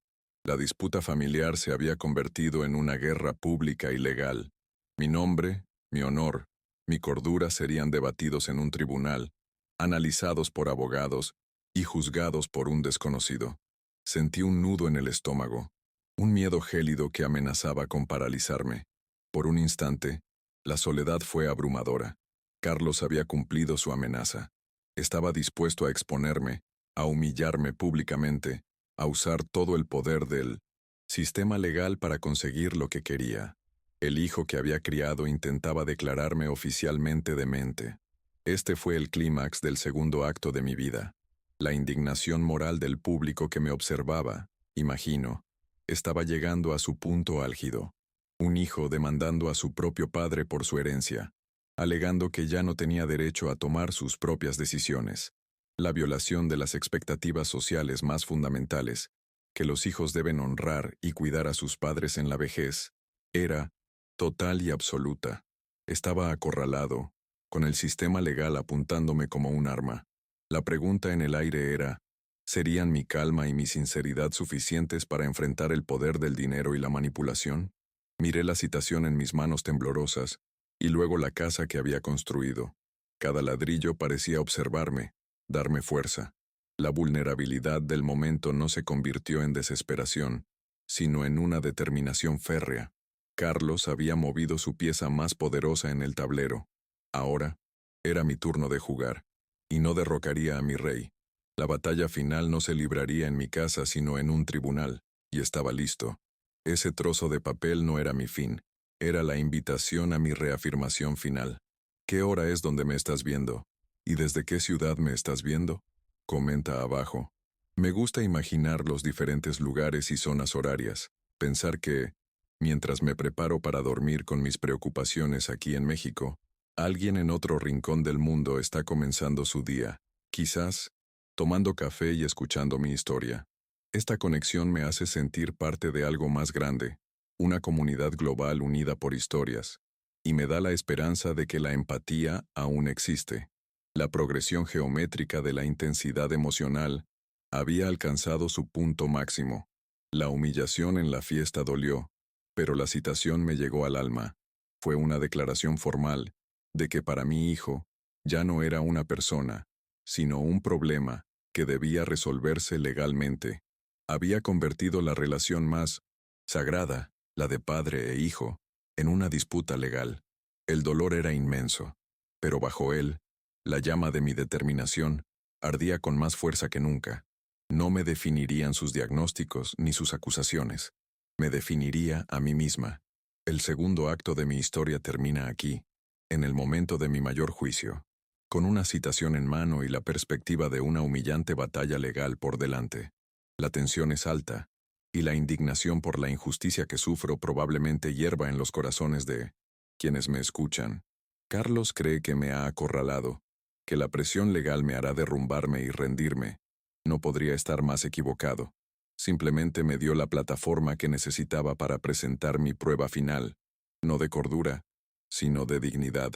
La disputa familiar se había convertido en una guerra pública y legal. Mi nombre, mi honor, mi cordura serían debatidos en un tribunal, analizados por abogados y juzgados por un desconocido. Sentí un nudo en el estómago, un miedo gélido que amenazaba con paralizarme. Por un instante, la soledad fue abrumadora. Carlos había cumplido su amenaza. Estaba dispuesto a exponerme, a humillarme públicamente, a usar todo el poder del sistema legal para conseguir lo que quería. El hijo que había criado intentaba declararme oficialmente demente. Este fue el clímax del segundo acto de mi vida. La indignación moral del público que me observaba, imagino, estaba llegando a su punto álgido. Un hijo demandando a su propio padre por su herencia, alegando que ya no tenía derecho a tomar sus propias decisiones. La violación de las expectativas sociales más fundamentales, que los hijos deben honrar y cuidar a sus padres en la vejez, era total y absoluta. Estaba acorralado, con el sistema legal apuntándome como un arma. La pregunta en el aire era, ¿serían mi calma y mi sinceridad suficientes para enfrentar el poder del dinero y la manipulación? Miré la citación en mis manos temblorosas, y luego la casa que había construido. Cada ladrillo parecía observarme, darme fuerza. La vulnerabilidad del momento no se convirtió en desesperación, sino en una determinación férrea. Carlos había movido su pieza más poderosa en el tablero. Ahora, era mi turno de jugar, y no derrocaría a mi rey. La batalla final no se libraría en mi casa sino en un tribunal, y estaba listo. Ese trozo de papel no era mi fin, era la invitación a mi reafirmación final. ¿Qué hora es donde me estás viendo? ¿Y desde qué ciudad me estás viendo? Comenta abajo. Me gusta imaginar los diferentes lugares y zonas horarias, pensar que, mientras me preparo para dormir con mis preocupaciones aquí en México, alguien en otro rincón del mundo está comenzando su día, quizás, tomando café y escuchando mi historia. Esta conexión me hace sentir parte de algo más grande, una comunidad global unida por historias, y me da la esperanza de que la empatía aún existe. La progresión geométrica de la intensidad emocional había alcanzado su punto máximo. La humillación en la fiesta dolió, pero la citación me llegó al alma. Fue una declaración formal de que para mi hijo ya no era una persona, sino un problema que debía resolverse legalmente. Había convertido la relación más sagrada, la de padre e hijo, en una disputa legal. El dolor era inmenso, pero bajo él, la llama de mi determinación ardía con más fuerza que nunca. No me definirían sus diagnósticos ni sus acusaciones. Me definiría a mí misma. El segundo acto de mi historia termina aquí, en el momento de mi mayor juicio, con una citación en mano y la perspectiva de una humillante batalla legal por delante. La tensión es alta, y la indignación por la injusticia que sufro probablemente hierva en los corazones de quienes me escuchan. Carlos cree que me ha acorralado, que la presión legal me hará derrumbarme y rendirme. No podría estar más equivocado. Simplemente me dio la plataforma que necesitaba para presentar mi prueba final, no de cordura, sino de dignidad.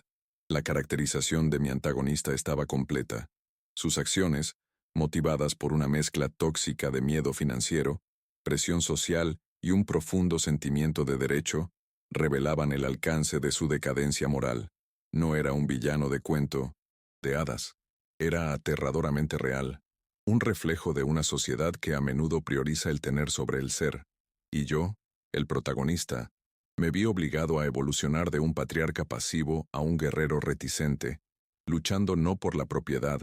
La caracterización de mi antagonista estaba completa. Sus acciones, motivadas por una mezcla tóxica de miedo financiero, presión social y un profundo sentimiento de derecho, revelaban el alcance de su decadencia moral. No era un villano de cuento, de hadas. Era aterradoramente real, un reflejo de una sociedad que a menudo prioriza el tener sobre el ser. Y yo, el protagonista, me vi obligado a evolucionar de un patriarca pasivo a un guerrero reticente, luchando no por la propiedad,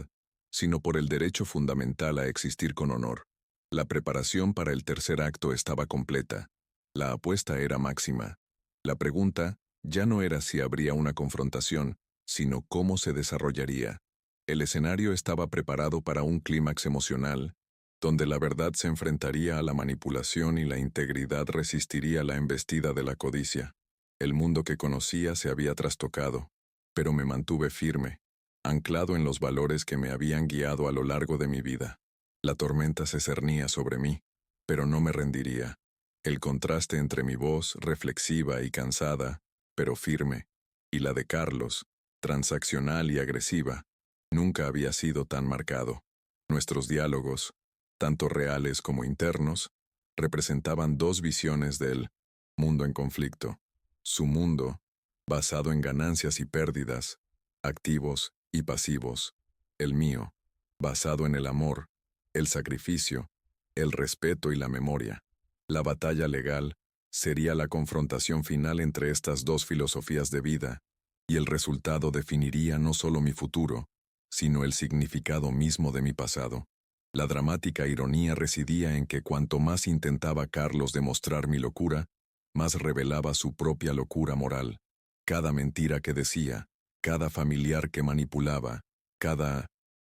sino por el derecho fundamental a existir con honor. La preparación para el tercer acto estaba completa. La apuesta era máxima. La pregunta ya no era si habría una confrontación, sino cómo se desarrollaría. El escenario estaba preparado para un clímax emocional, donde la verdad se enfrentaría a la manipulación y la integridad resistiría la embestida de la codicia. El mundo que conocía se había trastocado, pero me mantuve firme, anclado en los valores que me habían guiado a lo largo de mi vida. La tormenta se cernía sobre mí, pero no me rendiría. El contraste entre mi voz, reflexiva y cansada, pero firme, y la de Carlos, transaccional y agresiva, nunca había sido tan marcado. Nuestros diálogos, tanto reales como internos, representaban dos visiones del mundo en conflicto. Su mundo, basado en ganancias y pérdidas, activos y pasivos. el mío, basado en el amor, el sacrificio, el respeto y la memoria. La batalla legal sería la confrontación final entre estas dos filosofías de vida, y el resultado definiría no solo mi futuro, sino el significado mismo de mi pasado. La dramática ironía residía en que cuanto más intentaba Carlos demostrar mi locura, más revelaba su propia locura moral. Cada mentira que decía, cada familiar que manipulaba, cada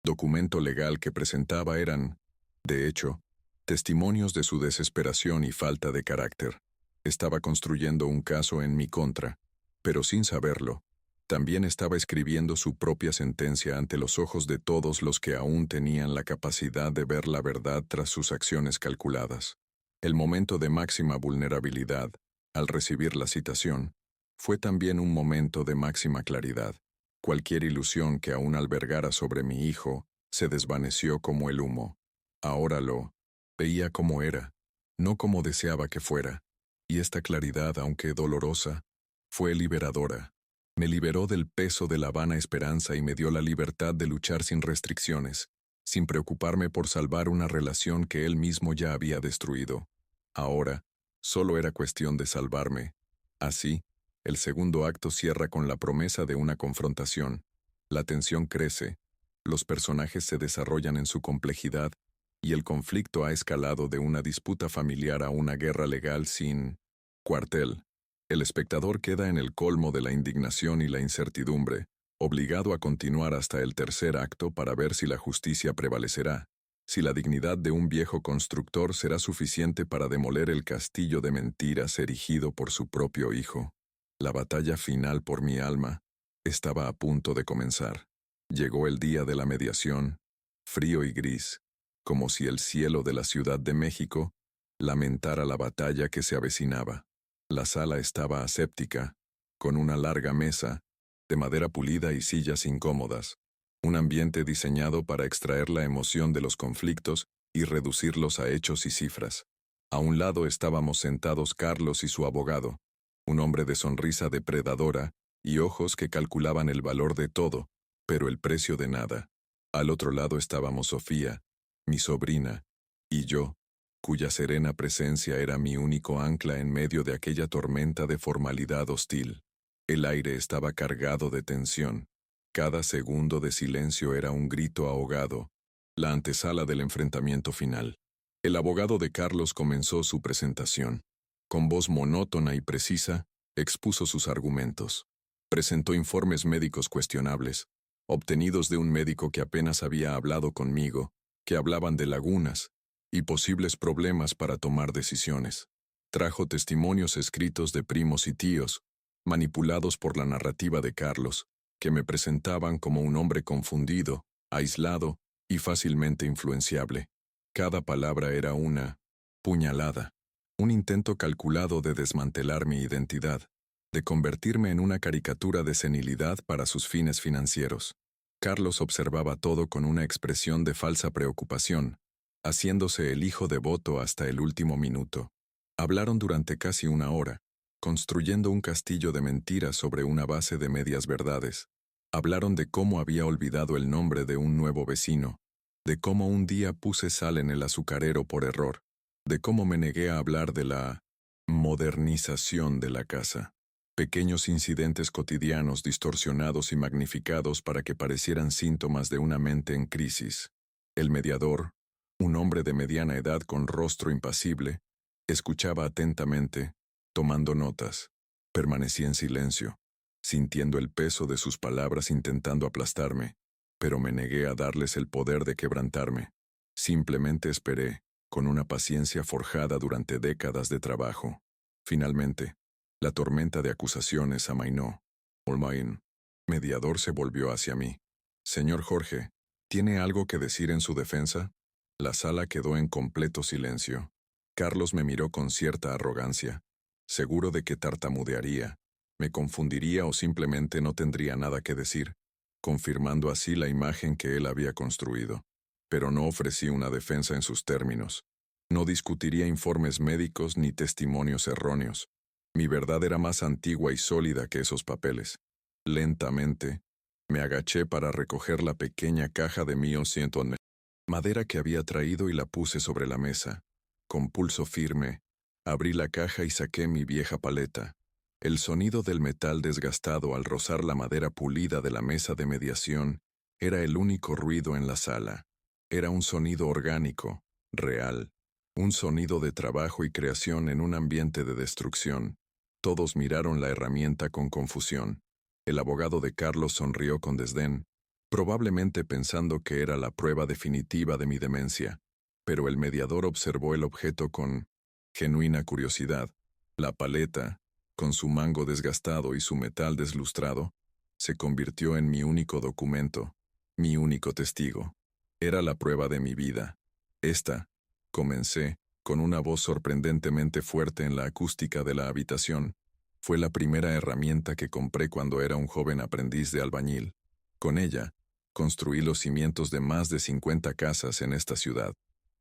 documento legal que presentaba eran, de hecho, testimonios de su desesperación y falta de carácter. Estaba construyendo un caso en mi contra, pero sin saberlo, también estaba escribiendo su propia sentencia ante los ojos de todos los que aún tenían la capacidad de ver la verdad tras sus acciones calculadas. El momento de máxima vulnerabilidad, al recibir la citación, fue también un momento de máxima claridad. Cualquier ilusión que aún albergara sobre mi hijo se desvaneció como el humo. Ahora lo veía como era, no como deseaba que fuera, y esta claridad, aunque dolorosa, fue liberadora. Me liberó del peso de la vana esperanza y me dio la libertad de luchar sin restricciones, sin preocuparme por salvar una relación que él mismo ya había destruido. Ahora, solo era cuestión de salvarme. Así, el segundo acto cierra con la promesa de una confrontación. La tensión crece, los personajes se desarrollan en su complejidad, y el conflicto ha escalado de una disputa familiar a una guerra legal sin cuartel. El espectador queda en el colmo de la indignación y la incertidumbre, obligado a continuar hasta el tercer acto para ver si la justicia prevalecerá, si la dignidad de un viejo constructor será suficiente para demoler el castillo de mentiras erigido por su propio hijo. La batalla final por mi alma estaba a punto de comenzar. Llegó el día de la mediación, frío y gris, como si el cielo de la Ciudad de México lamentara la batalla que se avecinaba. La sala estaba aséptica, con una larga mesa, de madera pulida y sillas incómodas, un ambiente diseñado para extraer la emoción de los conflictos y reducirlos a hechos y cifras. A un lado estábamos sentados Carlos y su abogado, un hombre de sonrisa depredadora y ojos que calculaban el valor de todo, pero el precio de nada. Al otro lado estábamos Sofía, mi sobrina, y yo, cuya serena presencia era mi único ancla en medio de aquella tormenta de formalidad hostil. El aire estaba cargado de tensión. Cada segundo de silencio era un grito ahogado, la antesala del enfrentamiento final. El abogado de Carlos comenzó su presentación. Con voz monótona y precisa, expuso sus argumentos. Presentó informes médicos cuestionables, obtenidos de un médico que apenas había hablado conmigo, que hablaban de lagunas y posibles problemas para tomar decisiones. Trajo testimonios escritos de primos y tíos, manipulados por la narrativa de Carlos, que me presentaban como un hombre confundido, aislado y fácilmente influenciable. Cada palabra era una puñalada, un intento calculado de desmantelar mi identidad, de convertirme en una caricatura de senilidad para sus fines financieros. Carlos observaba todo con una expresión de falsa preocupación, haciéndose el hijo devoto hasta el último minuto. Hablaron durante casi una hora, construyendo un castillo de mentiras sobre una base de medias verdades. Hablaron de cómo había olvidado el nombre de un nuevo vecino, de cómo un día puse sal en el azucarero por error, de cómo me negué a hablar de la modernización de la casa. Pequeños incidentes cotidianos distorsionados y magnificados para que parecieran síntomas de una mente en crisis. El mediador, un hombre de mediana edad con rostro impasible, escuchaba atentamente, tomando notas. Permanecí en silencio, sintiendo el peso de sus palabras intentando aplastarme, pero me negué a darles el poder de quebrantarme. Simplemente esperé, con una paciencia forjada durante décadas de trabajo. Finalmente, la tormenta de acusaciones amainó. Olmain, mediador, se volvió hacia mí. Señor Jorge, ¿tiene algo que decir en su defensa? La sala quedó en completo silencio. Carlos me miró con cierta arrogancia, seguro de que tartamudearía, me confundiría o simplemente no tendría nada que decir, confirmando así la imagen que él había construido. Pero no ofrecí una defensa en sus términos. No discutiría informes médicos ni testimonios erróneos. Mi verdad era más antigua y sólida que esos papeles. Lentamente, Me agaché para recoger la pequeña caja de mío madera que había traído y la puse sobre la mesa. Con pulso firme, abrí la caja y saqué mi vieja paleta. El sonido del metal desgastado al rozar la madera pulida de la mesa de mediación era el único ruido en la sala. Era un sonido orgánico, real, un sonido de trabajo y creación en un ambiente de destrucción. Todos miraron la herramienta con confusión. El abogado de Carlos sonrió con desdén, probablemente pensando que era la prueba definitiva de mi demencia, pero el mediador observó el objeto con genuina curiosidad. La paleta, con su mango desgastado y su metal deslustrado, se convirtió en mi único documento, mi único testigo. Era la prueba de mi vida. Esta, comencé, con una voz sorprendentemente fuerte en la acústica de la habitación, fue la primera herramienta que compré cuando era un joven aprendiz de albañil. Con ella, construí los cimientos de más de 50 casas en esta ciudad,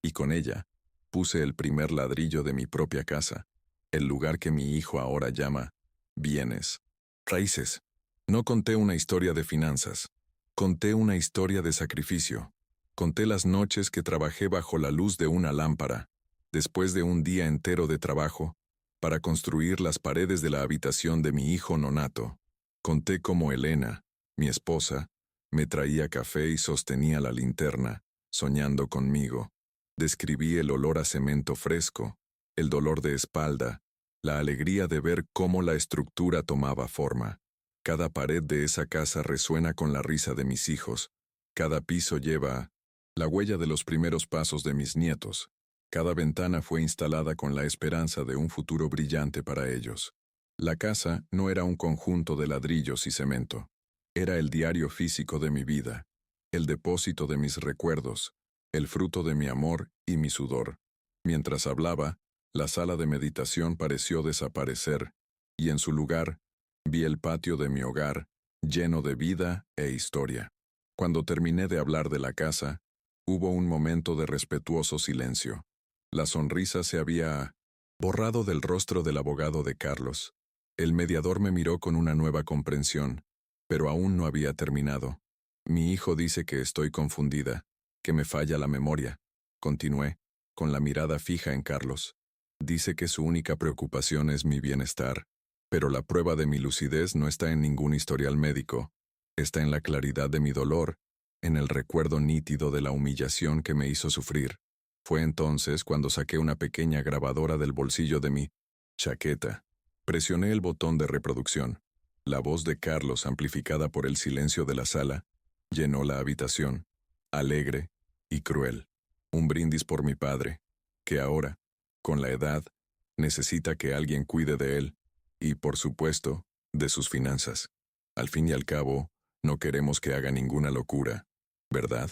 y con ella, puse el primer ladrillo de mi propia casa, el lugar que mi hijo ahora llama bienes raíces. No conté una historia de finanzas, conté una historia de sacrificio. Conté las noches que trabajé bajo la luz de una lámpara, después de un día entero de trabajo, para construir las paredes de la habitación de mi hijo nonato. Conté cómo Elena, mi esposa, me traía café y sostenía la linterna, soñando conmigo. Describí el olor a cemento fresco, el dolor de espalda, la alegría de ver cómo la estructura tomaba forma. Cada pared de esa casa resuena con la risa de mis hijos. Cada piso lleva la huella de los primeros pasos de mis nietos. Cada ventana fue instalada con la esperanza de un futuro brillante para ellos. La casa no era un conjunto de ladrillos y cemento. Era el diario físico de mi vida, el depósito de mis recuerdos, el fruto de mi amor y mi sudor. Mientras hablaba, la sala de meditación pareció desaparecer, y en su lugar, vi el patio de mi hogar, lleno de vida e historia. Cuando terminé de hablar de la casa, hubo un momento de respetuoso silencio. La sonrisa se había borrado del rostro del abogado de Carlos. El mediador me miró con una nueva comprensión, pero aún no había terminado. Mi hijo dice que estoy confundida, que me falla la memoria. Continué, con la mirada fija en Carlos. Dice que su única preocupación es mi bienestar, pero la prueba de mi lucidez no está en ningún historial médico. Está en la claridad de mi dolor, en el recuerdo nítido de la humillación que me hizo sufrir. Fue entonces cuando saqué una pequeña grabadora del bolsillo de mi chaqueta. Presioné el botón de reproducción. La voz de Carlos, amplificada por el silencio de la sala, llenó la habitación, alegre y cruel. Un brindis por mi padre, que ahora, con la edad, necesita que alguien cuide de él, y, por supuesto, de sus finanzas. Al fin y al cabo, no queremos que haga ninguna locura, ¿verdad?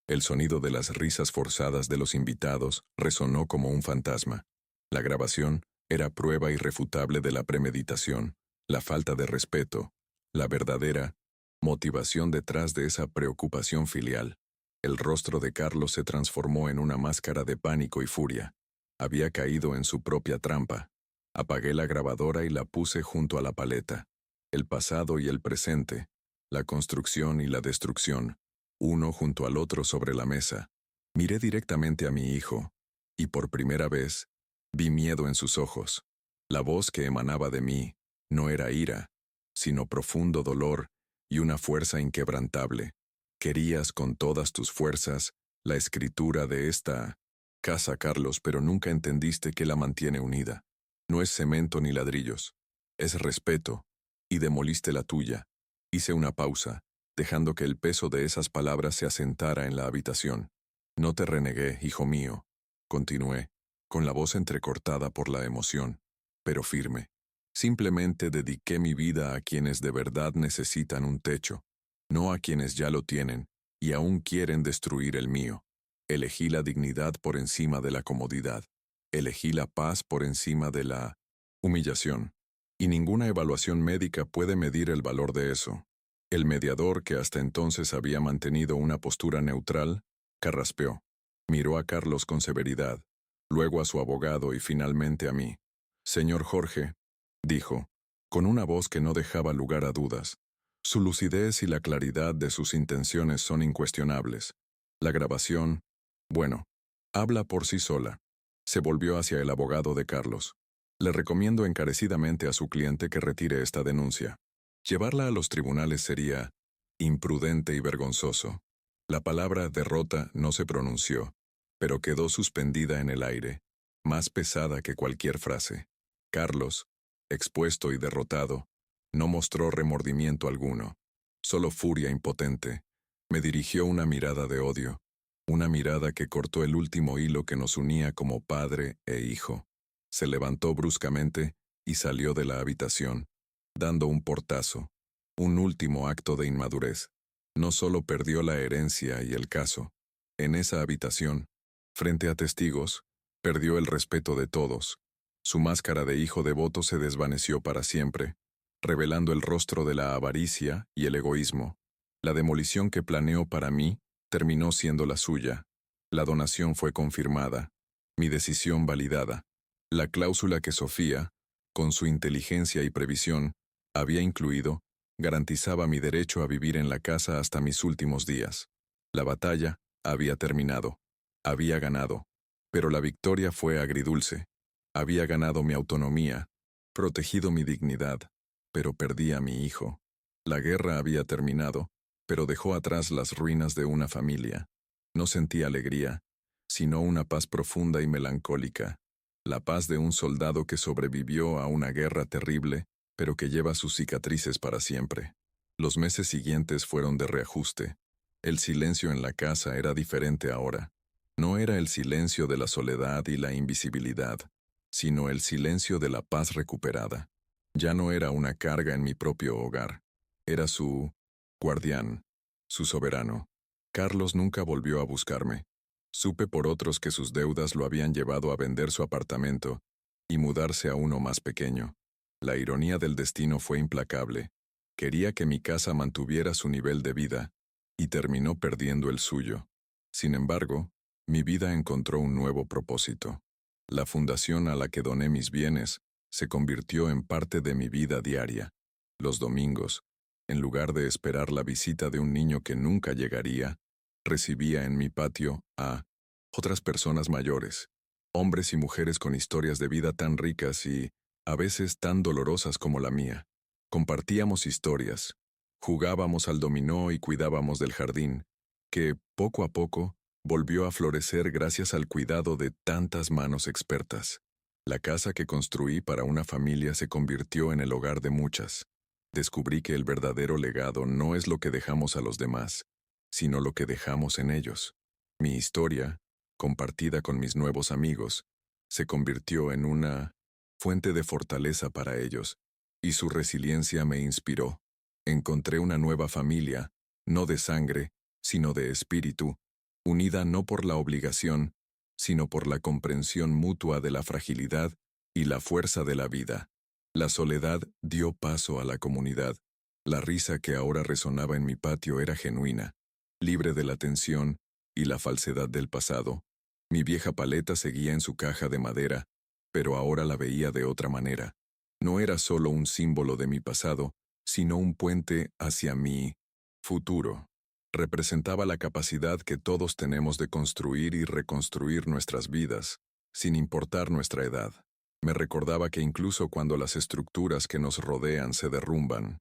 El sonido de las risas forzadas de los invitados resonó como un fantasma. La grabación era prueba irrefutable de la premeditación, la falta de respeto, la verdadera motivación detrás de esa preocupación filial. El rostro de Carlos se transformó en una máscara de pánico y furia. Había caído en su propia trampa. Apagué la grabadora y la puse junto a la paleta. El pasado y el presente, la construcción y la destrucción, uno junto al otro sobre la mesa. Miré directamente a mi hijo, y por primera vez, vi miedo en sus ojos. La voz que emanaba de mí no era ira, sino profundo dolor y una fuerza inquebrantable. Querías con todas tus fuerzas la escritura de esta casa, Carlos, pero nunca entendiste que la mantiene unida. No es cemento ni ladrillos, es respeto, y demoliste la tuya. Hice una pausa, dejando que el peso de esas palabras se asentara en la habitación. No te renegué, hijo mío, continué, con la voz entrecortada por la emoción, pero firme. Simplemente dediqué mi vida a quienes de verdad necesitan un techo, no a quienes ya lo tienen y aún quieren destruir el mío. Elegí la dignidad por encima de la comodidad. Elegí la paz por encima de la humillación. Y ninguna evaluación médica puede medir el valor de eso. El mediador, que hasta entonces había mantenido una postura neutral, carraspeó. Miró a Carlos con severidad, luego a su abogado y finalmente a mí. Señor Jorge, dijo, con una voz que no dejaba lugar a dudas, Su lucidez y la claridad de sus intenciones son incuestionables. La grabación, bueno, habla por sí sola. Se volvió hacia el abogado de Carlos. Le recomiendo encarecidamente a su cliente que retire esta denuncia. Llevarla a los tribunales sería imprudente y vergonzoso. La palabra derrota no se pronunció, pero quedó suspendida en el aire, más pesada que cualquier frase. Carlos, expuesto y derrotado, no mostró remordimiento alguno, solo furia impotente. Me dirigió una mirada de odio, una mirada que cortó el último hilo que nos unía como padre e hijo. Se levantó bruscamente y salió de la habitación, dando un portazo, un último acto de inmadurez. No solo perdió la herencia y el caso, en esa habitación, frente a testigos, perdió el respeto de todos. Su máscara de hijo devoto se desvaneció para siempre, revelando el rostro de la avaricia y el egoísmo. La demolición que planeó para mí terminó siendo la suya. La donación fue confirmada, mi decisión validada. La cláusula que Sofía, con su inteligencia y previsión, había incluido, garantizaba mi derecho a vivir en la casa hasta mis últimos días. La batalla había terminado. Había ganado. Pero la victoria fue agridulce. Había ganado mi autonomía, protegido mi dignidad, pero perdí a mi hijo. La guerra había terminado, pero dejó atrás las ruinas de una familia. No sentí alegría, sino una paz profunda y melancólica. La paz de un soldado que sobrevivió a una guerra terrible, pero que lleva sus cicatrices para siempre. Los meses siguientes fueron de reajuste. El silencio en la casa era diferente ahora. No era el silencio de la soledad y la invisibilidad, sino el silencio de la paz recuperada. Ya no era una carga en mi propio hogar. Era su guardián, su soberano. Carlos nunca volvió a buscarme. Supe por otros que sus deudas lo habían llevado a vender su apartamento y mudarse a uno más pequeño. La ironía del destino fue implacable. Quería que mi casa mantuviera su nivel de vida, y terminó perdiendo el suyo. Sin embargo, mi vida encontró un nuevo propósito. La fundación a la que doné mis bienes se convirtió en parte de mi vida diaria. Los domingos, en lugar de esperar la visita de un niño que nunca llegaría, recibía en mi patio a otras personas mayores, hombres y mujeres con historias de vida tan ricas y, a veces, tan dolorosas como la mía. Compartíamos historias, jugábamos al dominó y cuidábamos del jardín, que, poco a poco, volvió a florecer gracias al cuidado de tantas manos expertas. La casa que construí para una familia se convirtió en el hogar de muchas. Descubrí que el verdadero legado no es lo que dejamos a los demás, sino lo que dejamos en ellos. Mi historia, compartida con mis nuevos amigos, se convirtió en una fuente de fortaleza para ellos, y su resiliencia me inspiró. Encontré una nueva familia, no de sangre, sino de espíritu, unida no por la obligación, sino por la comprensión mutua de la fragilidad y la fuerza de la vida. La soledad dio paso a la comunidad. La risa que ahora resonaba en mi patio era genuina, libre de la tensión y la falsedad del pasado. Mi vieja paleta seguía en su caja de madera, pero ahora la veía de otra manera. No era solo un símbolo de mi pasado, sino un puente hacia mi futuro. Representaba la capacidad que todos tenemos de construir y reconstruir nuestras vidas, sin importar nuestra edad. Me recordaba que incluso cuando las estructuras que nos rodean se derrumban,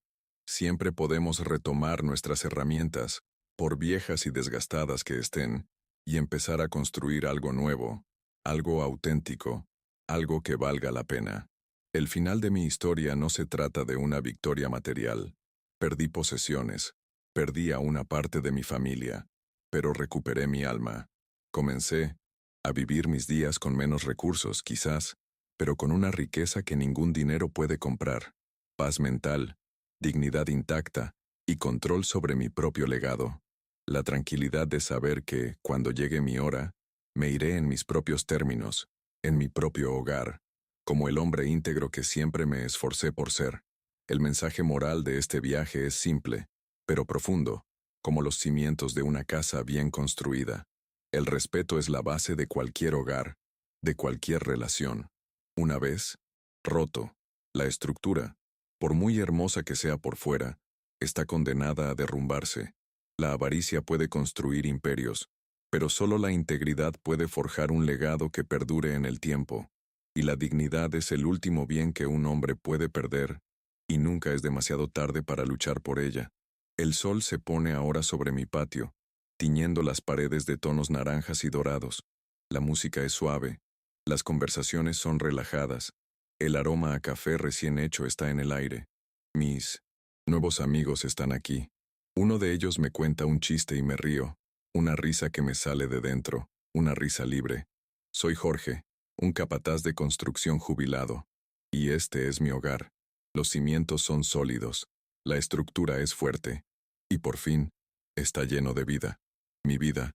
siempre podemos retomar nuestras herramientas, por viejas y desgastadas que estén, y empezar a construir algo nuevo, algo auténtico, algo que valga la pena. El final de mi historia no se trata de una victoria material. Perdí posesiones, perdí a una parte de mi familia, pero recuperé mi alma. Comencé a vivir mis días con menos recursos, quizás, pero con una riqueza que ningún dinero puede comprar: paz mental, dignidad intacta y control sobre mi propio legado. La tranquilidad de saber que, cuando llegue mi hora, me iré en mis propios términos, en mi propio hogar, como el hombre íntegro que siempre me esforcé por ser. El mensaje moral de este viaje es simple, pero profundo, como los cimientos de una casa bien construida. El respeto es la base de cualquier hogar, de cualquier relación. Una vez roto, la estructura, por muy hermosa que sea por fuera, está condenada a derrumbarse. La avaricia puede construir imperios, pero solo la integridad puede forjar un legado que perdure en el tiempo. Y la dignidad es el último bien que un hombre puede perder, y nunca es demasiado tarde para luchar por ella. El sol se pone ahora sobre mi patio, tiñendo las paredes de tonos naranjas y dorados. La música es suave, las conversaciones son relajadas, el aroma a café recién hecho está en el aire. Mis nuevos amigos están aquí. Uno de ellos me cuenta un chiste y me río, una risa que me sale de dentro, una risa libre. Soy Jorge, un capataz de construcción jubilado. Y este es mi hogar. Los cimientos son sólidos, la estructura es fuerte. Y por fin, está lleno de vida. Mi vida.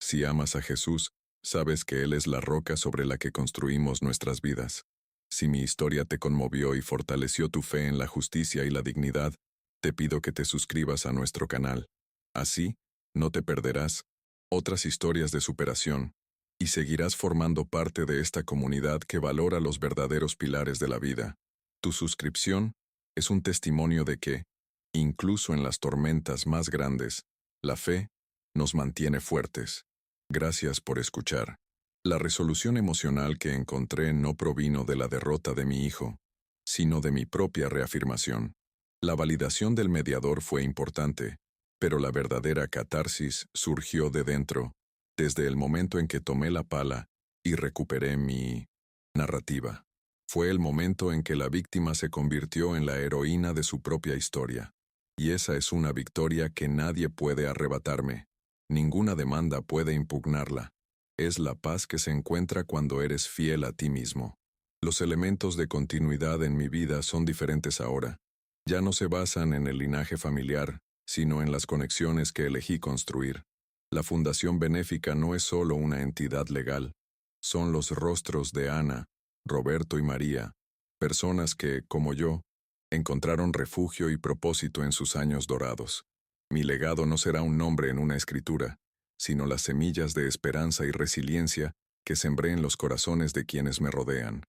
Si amas a Jesús, sabes que Él es la roca sobre la que construimos nuestras vidas. Si mi historia te conmovió y fortaleció tu fe en la justicia y la dignidad, te pido que te suscribas a nuestro canal. Así, no te perderás otras historias de superación, y seguirás formando parte de esta comunidad que valora los verdaderos pilares de la vida. Tu suscripción es un testimonio de que, incluso en las tormentas más grandes, la fe nos mantiene fuertes. Gracias por escuchar. La resolución emocional que encontré no provino de la derrota de mi hijo, sino de mi propia reafirmación. La validación del mediador fue importante, pero la verdadera catarsis surgió de dentro, desde el momento en que tomé la pala y recuperé mi narrativa. Fue el momento en que la víctima se convirtió en la heroína de su propia historia. Y esa es una victoria que nadie puede arrebatarme. Ninguna demanda puede impugnarla. Es la paz que se encuentra cuando eres fiel a ti mismo. Los elementos de continuidad en mi vida son diferentes ahora. Ya no se basan en el linaje familiar, sino en las conexiones que elegí construir. La fundación benéfica no es solo una entidad legal. Son los rostros de Ana, Roberto y María, personas que, como yo, encontraron refugio y propósito en sus años dorados. Mi legado no será un nombre en una escritura, sino las semillas de esperanza y resiliencia que sembré en los corazones de quienes me rodean.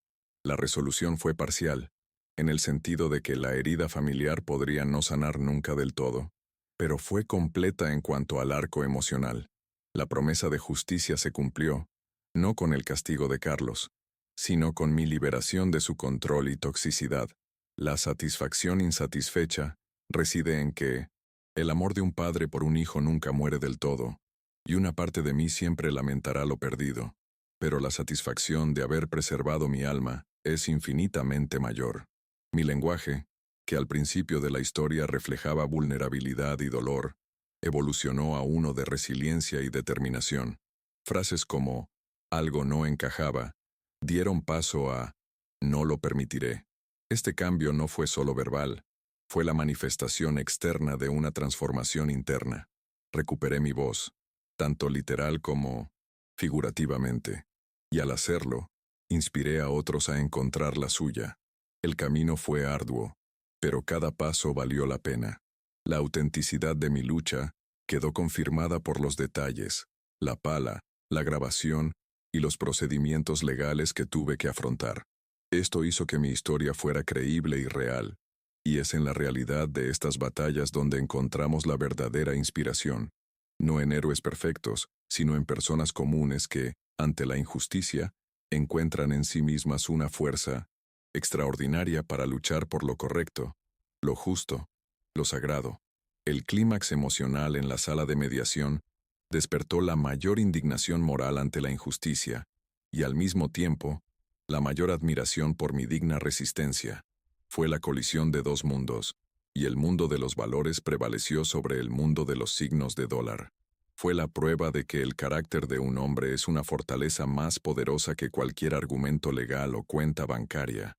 La resolución fue parcial, en el sentido de que la herida familiar podría no sanar nunca del todo, pero fue completa en cuanto al arco emocional. La promesa de justicia se cumplió, no con el castigo de Carlos, sino con mi liberación de su control y toxicidad. La satisfacción insatisfecha reside en que el amor de un padre por un hijo nunca muere del todo, y una parte de mí siempre lamentará lo perdido, pero la satisfacción de haber preservado mi alma es infinitamente mayor. Mi lenguaje, que al principio de la historia reflejaba vulnerabilidad y dolor, evolucionó a uno de resiliencia y determinación. Frases como «algo no encajaba» dieron paso a «no lo permitiré». Este cambio no fue solo verbal, fue la manifestación externa de una transformación interna. Recuperé mi voz, tanto literal como figurativamente, y al hacerlo, inspiré a otros a encontrar la suya. El camino fue arduo, pero cada paso valió la pena. La autenticidad de mi lucha quedó confirmada por los detalles, la pala, la grabación y los procedimientos legales que tuve que afrontar. Esto hizo que mi historia fuera creíble y real, y es en la realidad de estas batallas donde encontramos la verdadera inspiración, no en héroes perfectos, sino en personas comunes que, ante la injusticia, encuentran en sí mismas una fuerza extraordinaria para luchar por lo correcto, lo justo, lo sagrado. El clímax emocional en la sala de mediación despertó la mayor indignación moral ante la injusticia, y al mismo tiempo, la mayor admiración por mi digna resistencia. Fue la colisión de dos mundos, y el mundo de los valores prevaleció sobre el mundo de los signos de dólar. Fue la prueba de que el carácter de un hombre es una fortaleza más poderosa que cualquier argumento legal o cuenta bancaria.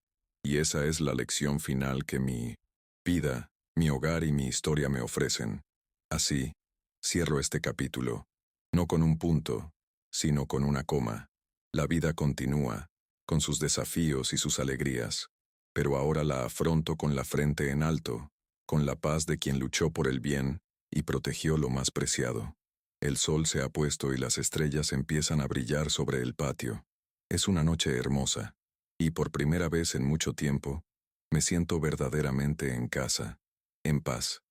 Y esa es la lección final que mi vida, mi hogar y mi historia me ofrecen. Así, cierro este capítulo, no con un punto, sino con una coma. La vida continúa, con sus desafíos y sus alegrías, pero ahora la afronto con la frente en alto, con la paz de quien luchó por el bien y protegió lo más preciado. El sol se ha puesto y las estrellas empiezan a brillar sobre el patio. Es una noche hermosa, y por primera vez en mucho tiempo, me siento verdaderamente en casa, en paz.